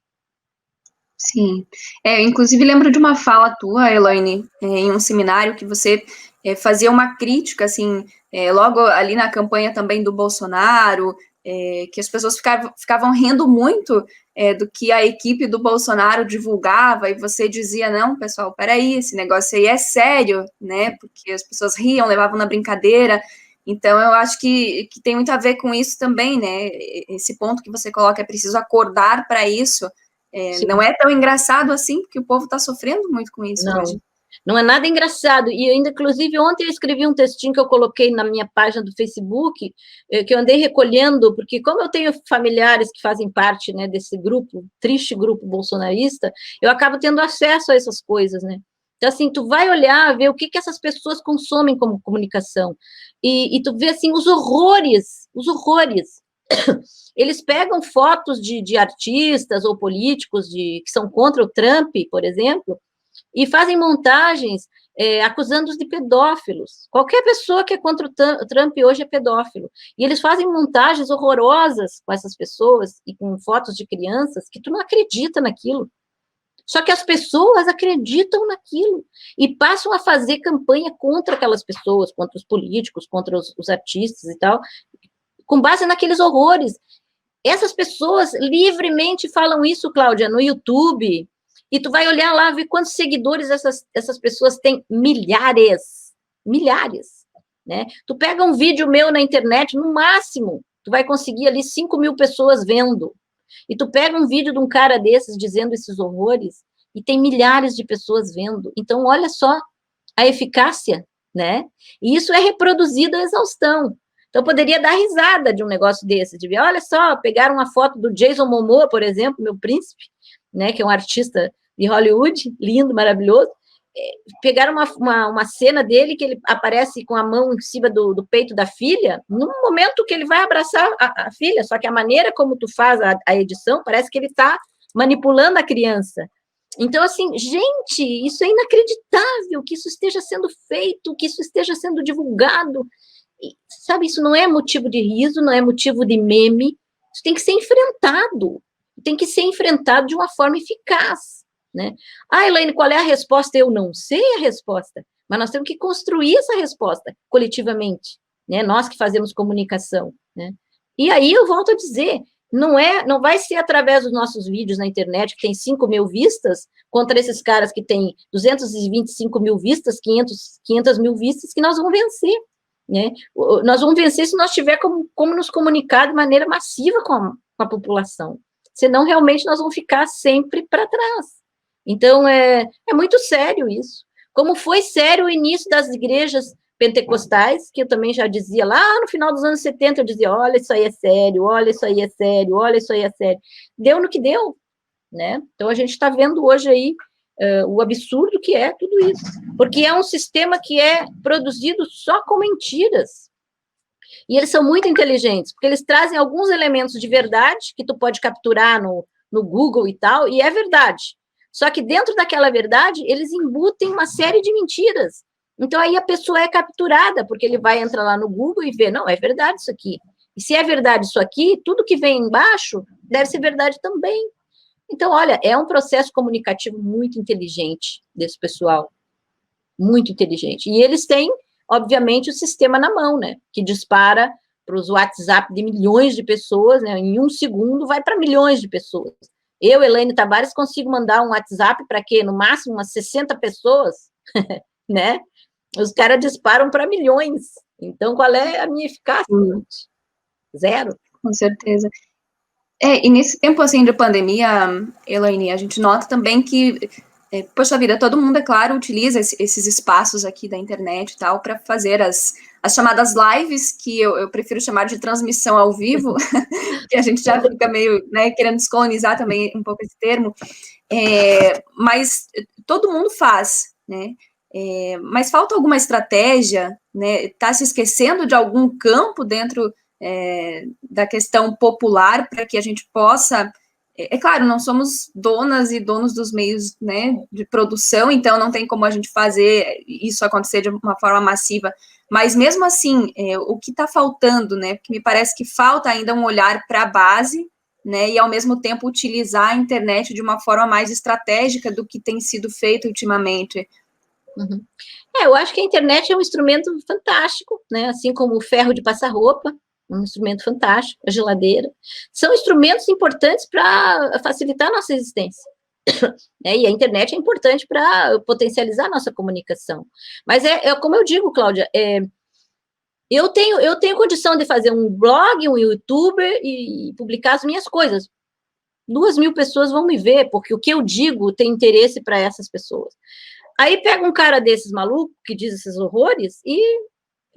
Speaker 1: Sim. Inclusive, lembro de uma fala tua, Elaine, em um seminário que você fazia uma crítica, assim, logo ali na campanha também do Bolsonaro, que as pessoas ficavam rindo muito do que a equipe do Bolsonaro divulgava, e você dizia, não, pessoal, peraí, esse negócio aí é sério, né, porque as pessoas riam, levavam na brincadeira. Então, eu acho que tem muito a ver com isso também, né, esse ponto que você coloca, é preciso acordar para isso. Não é tão engraçado assim, porque o povo está sofrendo muito com isso hoje.
Speaker 2: Não é nada engraçado. E ainda, inclusive, ontem eu escrevi um textinho que eu coloquei na minha página do Facebook, que eu andei recolhendo, porque como eu tenho familiares que fazem parte, né, desse grupo, triste grupo bolsonarista, eu acabo tendo acesso a essas coisas, né? Então, assim, tu vai olhar, ver o que essas pessoas consomem como comunicação, e tu vê, assim, os horrores. Eles pegam fotos de artistas ou políticos que são contra o Trump, por exemplo, e fazem montagens acusando-os de pedófilos. Qualquer pessoa que é contra o Trump hoje é pedófilo. E eles fazem montagens horrorosas com essas pessoas e com fotos de crianças que tu não acredita naquilo. Só que as pessoas acreditam naquilo e passam a fazer campanha contra aquelas pessoas, contra os políticos, contra os artistas e tal, com base naqueles horrores. Essas pessoas livremente falam isso, Cláudia, no YouTube, e tu vai olhar lá, ver quantos seguidores essas pessoas têm, milhares, né? Tu pega um vídeo meu na internet, no máximo, tu vai conseguir ali 5.000 pessoas vendo, e tu pega um vídeo de um cara desses dizendo esses horrores, e tem milhares de pessoas vendo. Então, olha só a eficácia, né? E isso é reproduzido à exaustão. Então, eu poderia dar risada de um negócio desse, de ver, olha só, pegaram uma foto do Jason Momoa, por exemplo, meu príncipe, né, que é um artista de Hollywood, lindo, maravilhoso, pegaram uma cena dele que ele aparece com a mão em cima do peito da filha, num momento que ele vai abraçar a filha, só que a maneira como tu faz a edição, parece que ele está manipulando a criança. Então, assim, gente, isso é inacreditável que isso esteja sendo feito, que isso esteja sendo divulgado. E, sabe, isso não é motivo de riso, não é motivo de meme, isso tem que ser enfrentado de uma forma eficaz, né? Elaine, qual é a resposta? Eu não sei a resposta, mas nós temos que construir essa resposta coletivamente, né? Nós que fazemos comunicação, né? E aí eu volto a dizer, não vai ser através dos nossos vídeos na internet, que tem 5.000 vistas, contra esses caras que têm 225.000 vistas, 500 mil vistas, que nós vamos vencer. Né? Nós vamos vencer se nós tiver como nos comunicar de maneira massiva com a população. Senão, realmente, nós vamos ficar sempre para trás. Então, é muito sério isso. Como foi sério o início das igrejas pentecostais, que eu também já dizia lá no final dos anos 70, eu dizia, olha, isso aí é sério, olha, isso aí é sério, olha, isso aí é sério. Deu no que deu, né? Então, a gente está vendo hoje aí o absurdo que é tudo isso, porque é um sistema que é produzido só com mentiras, e eles são muito inteligentes, porque eles trazem alguns elementos de verdade, que tu pode capturar no Google e tal, e é verdade, só que dentro daquela verdade, eles embutem uma série de mentiras, então aí a pessoa é capturada, porque ele vai entrar lá no Google e ver, não, é verdade isso aqui, e se é verdade isso aqui, tudo que vem embaixo deve ser verdade também. Então, olha, é um processo comunicativo muito inteligente desse pessoal, muito inteligente. E eles têm, obviamente, o sistema na mão, né? Que dispara para os WhatsApp de milhões de pessoas, né? Em um segundo vai para milhões de pessoas. Eu, Elaine Tavares, consigo mandar um WhatsApp para quê? No máximo umas 60 pessoas, né? Os caras disparam para milhões. Então, qual é a minha eficácia? Zero.
Speaker 1: Com certeza. E nesse tempo, assim, de pandemia, Elaine, a gente nota também que, poxa vida, todo mundo, é claro, utiliza esses espaços aqui da internet e tal, para fazer as chamadas lives, que eu prefiro chamar de transmissão ao vivo, que a gente já fica meio, né, querendo descolonizar também um pouco esse termo, mas todo mundo faz, né? Mas falta alguma estratégia, né? Tá se esquecendo de algum campo dentro da questão popular, para que a gente possa, claro, não somos donas e donos dos meios, né, de produção, então não tem como a gente fazer isso acontecer de uma forma massiva, mas mesmo assim, o que está faltando, né, porque me parece que falta ainda um olhar para a base, né, e ao mesmo tempo utilizar a internet de uma forma mais estratégica do que tem sido feito ultimamente.
Speaker 2: Uhum. Eu acho que a internet é um instrumento fantástico, né? Assim como o ferro de passar roupa, um instrumento fantástico, a geladeira. São instrumentos importantes para facilitar a nossa existência. E a internet é importante para potencializar a nossa comunicação. Mas como eu digo, Cláudia, eu tenho condição de fazer um blog, um youtuber e publicar as minhas coisas. 2.000 pessoas vão me ver, porque o que eu digo tem interesse para essas pessoas. Aí pega um cara desses malucos, que diz esses horrores, e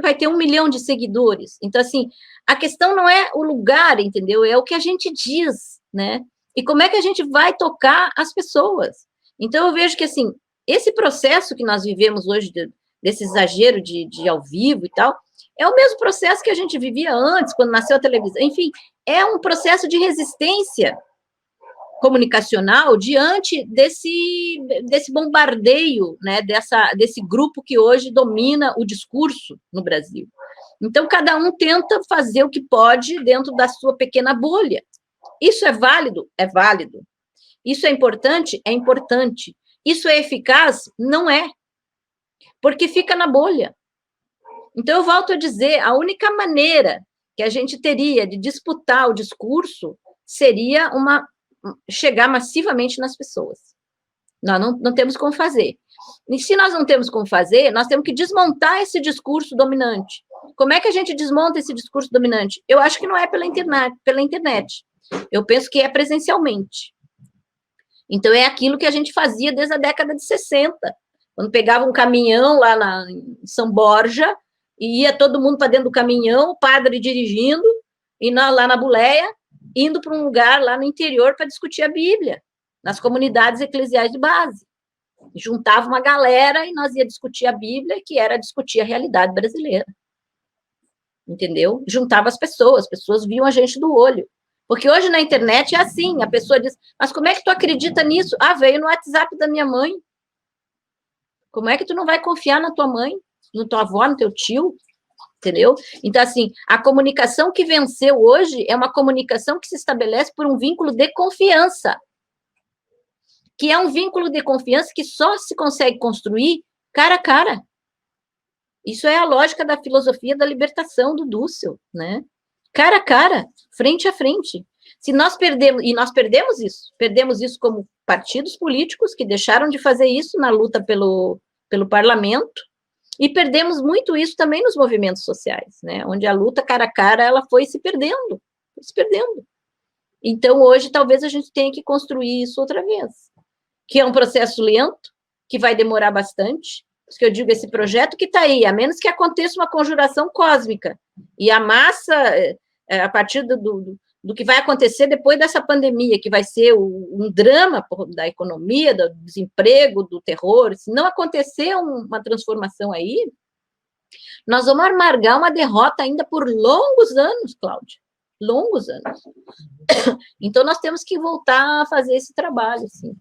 Speaker 2: vai ter 1 milhão de seguidores. Então, assim, a questão não é o lugar, entendeu? É o que a gente diz, né? E como é que a gente vai tocar as pessoas. Então, eu vejo que, assim, esse processo que nós vivemos hoje, desse exagero de ao vivo e tal, é o mesmo processo que a gente vivia antes, quando nasceu a televisão. Enfim, é um processo de resistência comunicacional diante desse bombardeio, né, desse grupo que hoje domina o discurso no Brasil. Então, cada um tenta fazer o que pode dentro da sua pequena bolha. Isso é válido? É válido. Isso é importante? É importante. Isso é eficaz? Não é. Porque fica na bolha. Então, eu volto a dizer, a única maneira que a gente teria de disputar o discurso seria chegar massivamente nas pessoas. Nós não temos como fazer. E se nós não temos como fazer, nós temos que desmontar esse discurso dominante. Como é que a gente desmonta esse discurso dominante? Eu acho que não é pela internet. Eu penso que é presencialmente. Então, é aquilo que a gente fazia desde a década de 60, quando pegava um caminhão lá em São Borja, e ia todo mundo para dentro do caminhão, o padre dirigindo, e lá na boleia, indo para um lugar lá no interior para discutir a Bíblia, nas comunidades eclesiais de base. Juntava uma galera e nós ia discutir a Bíblia, que era discutir a realidade brasileira. Entendeu? Juntava as pessoas viam a gente do olho. Porque hoje na internet é assim, a pessoa diz, mas como é que tu acredita nisso? Ah, veio no WhatsApp da minha mãe. Como é que tu não vai confiar na tua mãe, na tua avó, no teu tio? Entendeu? Então, assim, a comunicação que venceu hoje é uma comunicação que se estabelece por um vínculo de confiança, que é um vínculo de confiança que só se consegue construir cara a cara. Isso é a lógica da filosofia da libertação do Dussel, né? Cara a cara, frente a frente. Se nós perdemos isso como partidos políticos que deixaram de fazer isso na luta pelo parlamento, e perdemos muito isso também nos movimentos sociais, né? Onde a luta cara a cara, ela foi se perdendo. Então, hoje, talvez a gente tenha que construir isso outra vez, que é um processo lento, que vai demorar bastante, por isso que eu digo, esse projeto que está aí, a menos que aconteça uma conjuração cósmica, e a massa, a partir do que vai acontecer depois dessa pandemia, que vai ser um drama da economia, do desemprego, do terror, se não acontecer uma transformação aí, nós vamos amargar uma derrota ainda por longos anos, Cláudia, longos anos. Então, nós temos que voltar a fazer esse trabalho, assim.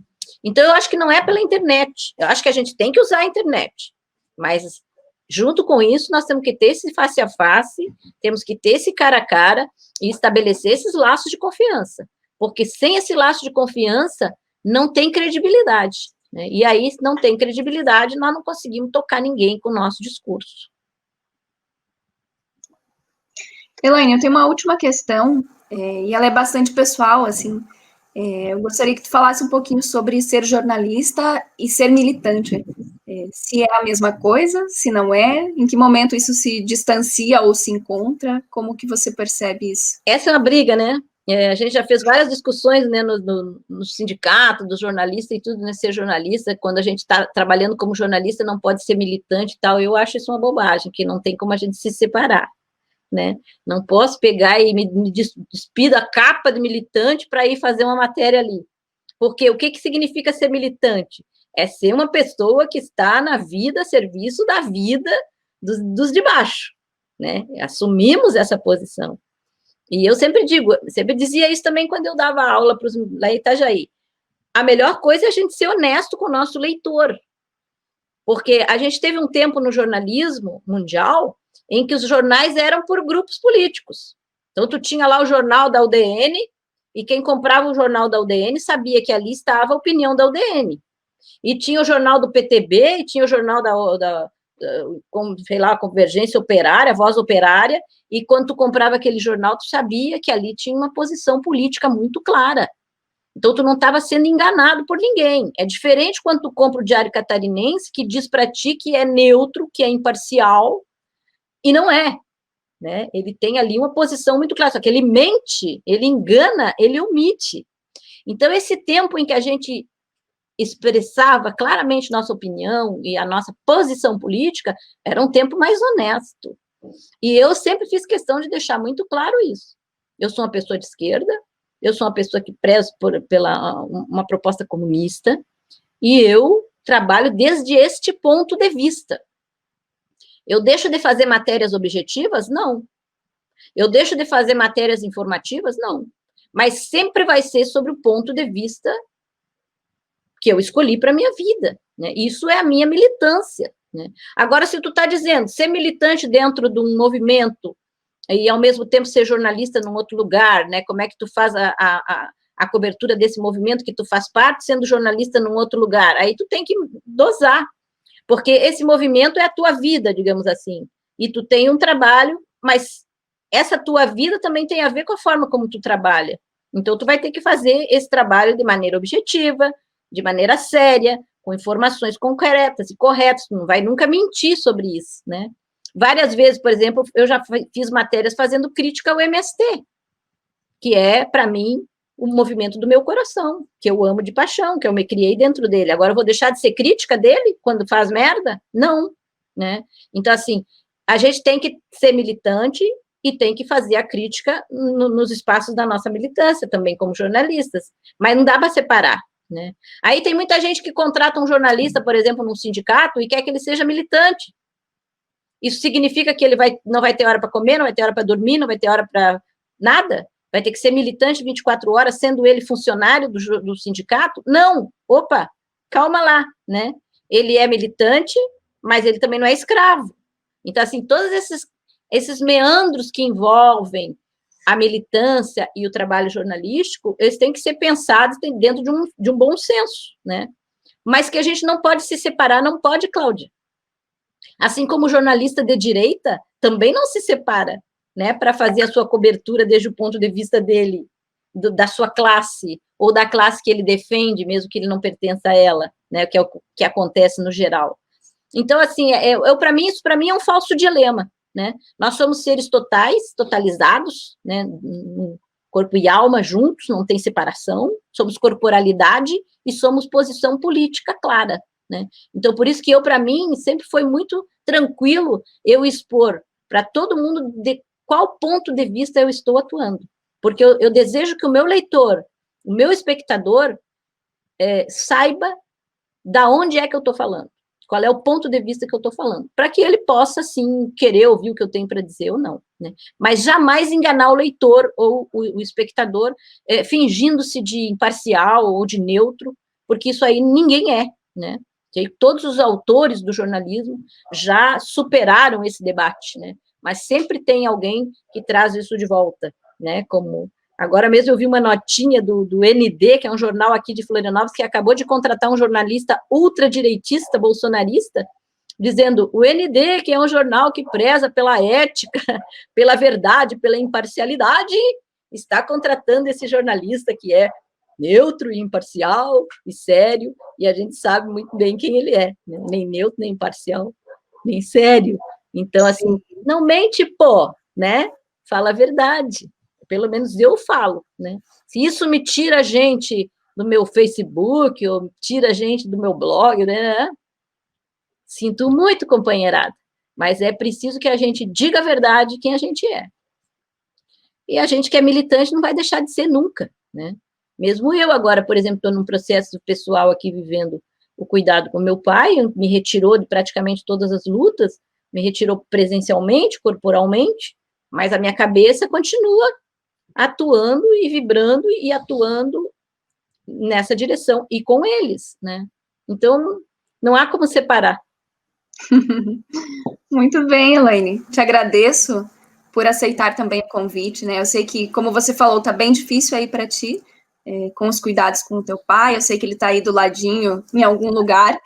Speaker 2: Então, eu acho que não é pela internet, eu acho que a gente tem que usar a internet, mas junto com isso, nós temos que ter esse face a face, temos que ter esse cara a cara e estabelecer esses laços de confiança, porque sem esse laço de confiança, não tem credibilidade, né? E aí, se não tem credibilidade, nós não conseguimos tocar ninguém com o nosso discurso.
Speaker 1: Elaine, eu tenho uma última questão, e ela é bastante pessoal, assim. Eu gostaria que tu falasse um pouquinho sobre ser jornalista e ser militante. Se é a mesma coisa, se não é, em que momento isso se distancia ou se encontra, como que você percebe isso?
Speaker 2: Essa é uma briga, né? A gente já fez várias discussões, né, no sindicato dos jornalistas e tudo, né, ser jornalista, quando a gente está trabalhando como jornalista, não pode ser militante e tal, eu acho isso uma bobagem, que não tem como a gente se separar, né? Não posso pegar e me despir da capa de militante para ir fazer uma matéria ali. Porque o que significa ser militante? É ser uma pessoa que está na vida, a serviço da vida dos de baixo, né? Assumimos essa posição. E eu sempre dizia isso também quando eu dava aula lá em Itajaí. A melhor coisa é a gente ser honesto com o nosso leitor. Porque a gente teve um tempo no jornalismo mundial em que os jornais eram por grupos políticos. Então, tu tinha lá o jornal da UDN, E quem comprava o jornal da UDN sabia que ali estava a opinião da UDN. E tinha o jornal do PTB, e tinha o jornal sei lá, Convergência Operária, Voz Operária, e quando tu comprava aquele jornal, tu sabia que ali tinha uma posição política muito clara. Então, tu não estava sendo enganado por ninguém. É diferente quando tu compra o Diário Catarinense, que diz para ti que é neutro, que é imparcial, e não é. Né? Ele tem ali uma posição muito clara, só que ele mente, ele engana, ele omite. Então, esse tempo em que a gente expressava claramente nossa opinião e a nossa posição política, era um tempo mais honesto. E eu sempre fiz questão de deixar muito claro isso. Eu sou uma pessoa de esquerda, eu sou uma pessoa que prezo pela uma proposta comunista, e eu trabalho desde este ponto de vista. Eu deixo de fazer matérias objetivas? Não. Eu deixo de fazer matérias informativas? Não. Mas sempre vai ser sobre o ponto de vista que eu escolhi para a minha vida. Né? Isso é a minha militância. Né? Agora, se tu está dizendo ser militante dentro de um movimento e, ao mesmo tempo, ser jornalista num outro lugar, né? Como é que tu faz a cobertura desse movimento que tu faz parte, sendo jornalista num outro lugar? Aí tu tem que dosar, porque esse movimento é a tua vida, digamos assim, e tu tem um trabalho, mas essa tua vida também tem a ver com a forma como tu trabalha. Então, tu vai ter que fazer esse trabalho de maneira objetiva, de maneira séria, com informações concretas e corretas, tu não vai nunca mentir sobre isso, né? Várias vezes, por exemplo, eu já fiz matérias fazendo crítica ao MST, que é, para mim, o movimento do meu coração, que eu amo de paixão, que eu me criei dentro dele. Agora eu vou deixar de ser crítica dele quando faz merda? Não, né? Então, assim, a gente tem que ser militante e tem que fazer a crítica nos espaços da nossa militância, também como jornalistas, mas não dá para separar, né? Aí tem muita gente que contrata um jornalista, por exemplo, num sindicato e quer que ele seja militante. Isso significa que ele não vai ter hora para comer, não vai ter hora para dormir, não vai ter hora para nada? Vai ter que ser militante 24 horas, sendo ele funcionário do sindicato? Não, opa, calma lá, né? Ele é militante, mas ele também não é escravo. Então, assim, todos esses meandros que envolvem a militância e o trabalho jornalístico, eles têm que ser pensados dentro de um bom senso, né? Mas que a gente não pode se separar, não pode, Cláudia. Assim como o jornalista de direita também não se separa, né, para fazer a sua cobertura desde o ponto de vista dele, da sua classe, ou da classe que ele defende, mesmo que ele não pertença a ela, né, que é o que acontece no geral. Então, assim, para mim, isso para mim é um falso dilema, né? Nós somos seres totais, totalizados, né, corpo e alma juntos, não tem separação, somos corporalidade e somos posição política clara, né? Então, por isso que para mim, sempre foi muito tranquilo eu expor para todo mundo de qual ponto de vista eu estou atuando. Porque eu desejo que o meu leitor, o meu espectador, saiba da onde é que eu estou falando, qual é o ponto de vista que eu estou falando, para que ele possa, sim, querer ouvir o que eu tenho para dizer ou não, né? Mas jamais enganar o leitor ou o espectador, fingindo-se de imparcial ou de neutro, porque isso aí ninguém é, né? Que todos os autores do jornalismo já superaram esse debate, né? Mas sempre tem alguém que traz isso de volta, né? Como agora mesmo eu vi uma notinha do ND, que é um jornal aqui de Florianópolis, que acabou de contratar um jornalista ultradireitista, bolsonarista, dizendo o ND, que é um jornal que preza pela ética, pela verdade, pela imparcialidade, está contratando esse jornalista que é neutro e imparcial e sério, e a gente sabe muito bem quem ele é, né? Nem neutro, nem imparcial, nem sério. Então, assim, não mente, pô, né? Fala a verdade. Pelo menos eu falo, né? Se isso me tira a gente do meu Facebook, ou tira a gente do meu blog, né? Sinto muito, companheirada, mas é preciso que a gente diga a verdade quem a gente é. E a gente que é militante não vai deixar de ser nunca, né? Mesmo eu agora, por exemplo, estou num processo pessoal aqui vivendo o cuidado com meu pai, me retirou de praticamente todas as lutas, me retirou presencialmente, corporalmente, mas a minha cabeça continua atuando e vibrando e atuando nessa direção, e com eles, né? Então, não há como separar.
Speaker 1: Muito bem, Elaine. Te agradeço por aceitar também o convite, né? Eu sei que, como você falou, tá bem difícil aí para ti, com os cuidados com o teu pai. Eu sei que ele tá aí do ladinho, em algum lugar.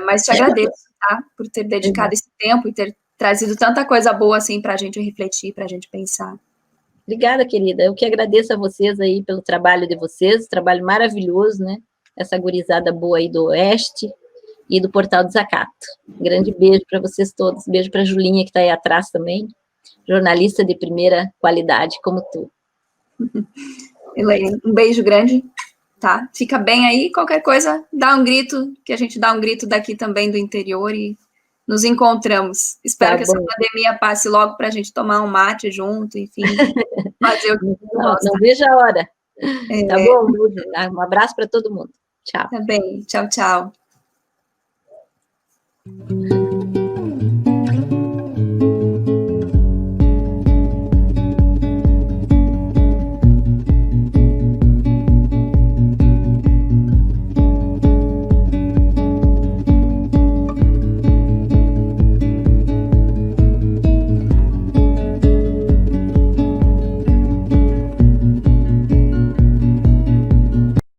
Speaker 1: Mas te agradeço, tá? Por ter dedicado esse tempo e ter trazido tanta coisa boa, assim, pra gente refletir, pra gente pensar.
Speaker 2: Obrigada, querida. Eu que agradeço a vocês aí pelo trabalho de vocês, trabalho maravilhoso, né? Essa gurizada boa aí do Oeste e do Portal Desacato. Um grande beijo para vocês todos. Beijo para a Julinha, que está aí atrás também. Jornalista de primeira qualidade, como tu.
Speaker 1: Elaine, um beijo grande, tá? Fica bem aí. Qualquer coisa, dá um grito, que a gente dá um grito daqui também do interior e nos encontramos. Espero que essa pandemia passe logo para a gente tomar um mate junto, enfim, fazer o que gosta.
Speaker 2: Não vejo a hora. Tá bom, Lúcia? Um abraço para todo mundo. Tchau.
Speaker 1: Tá bem. Tchau, tchau.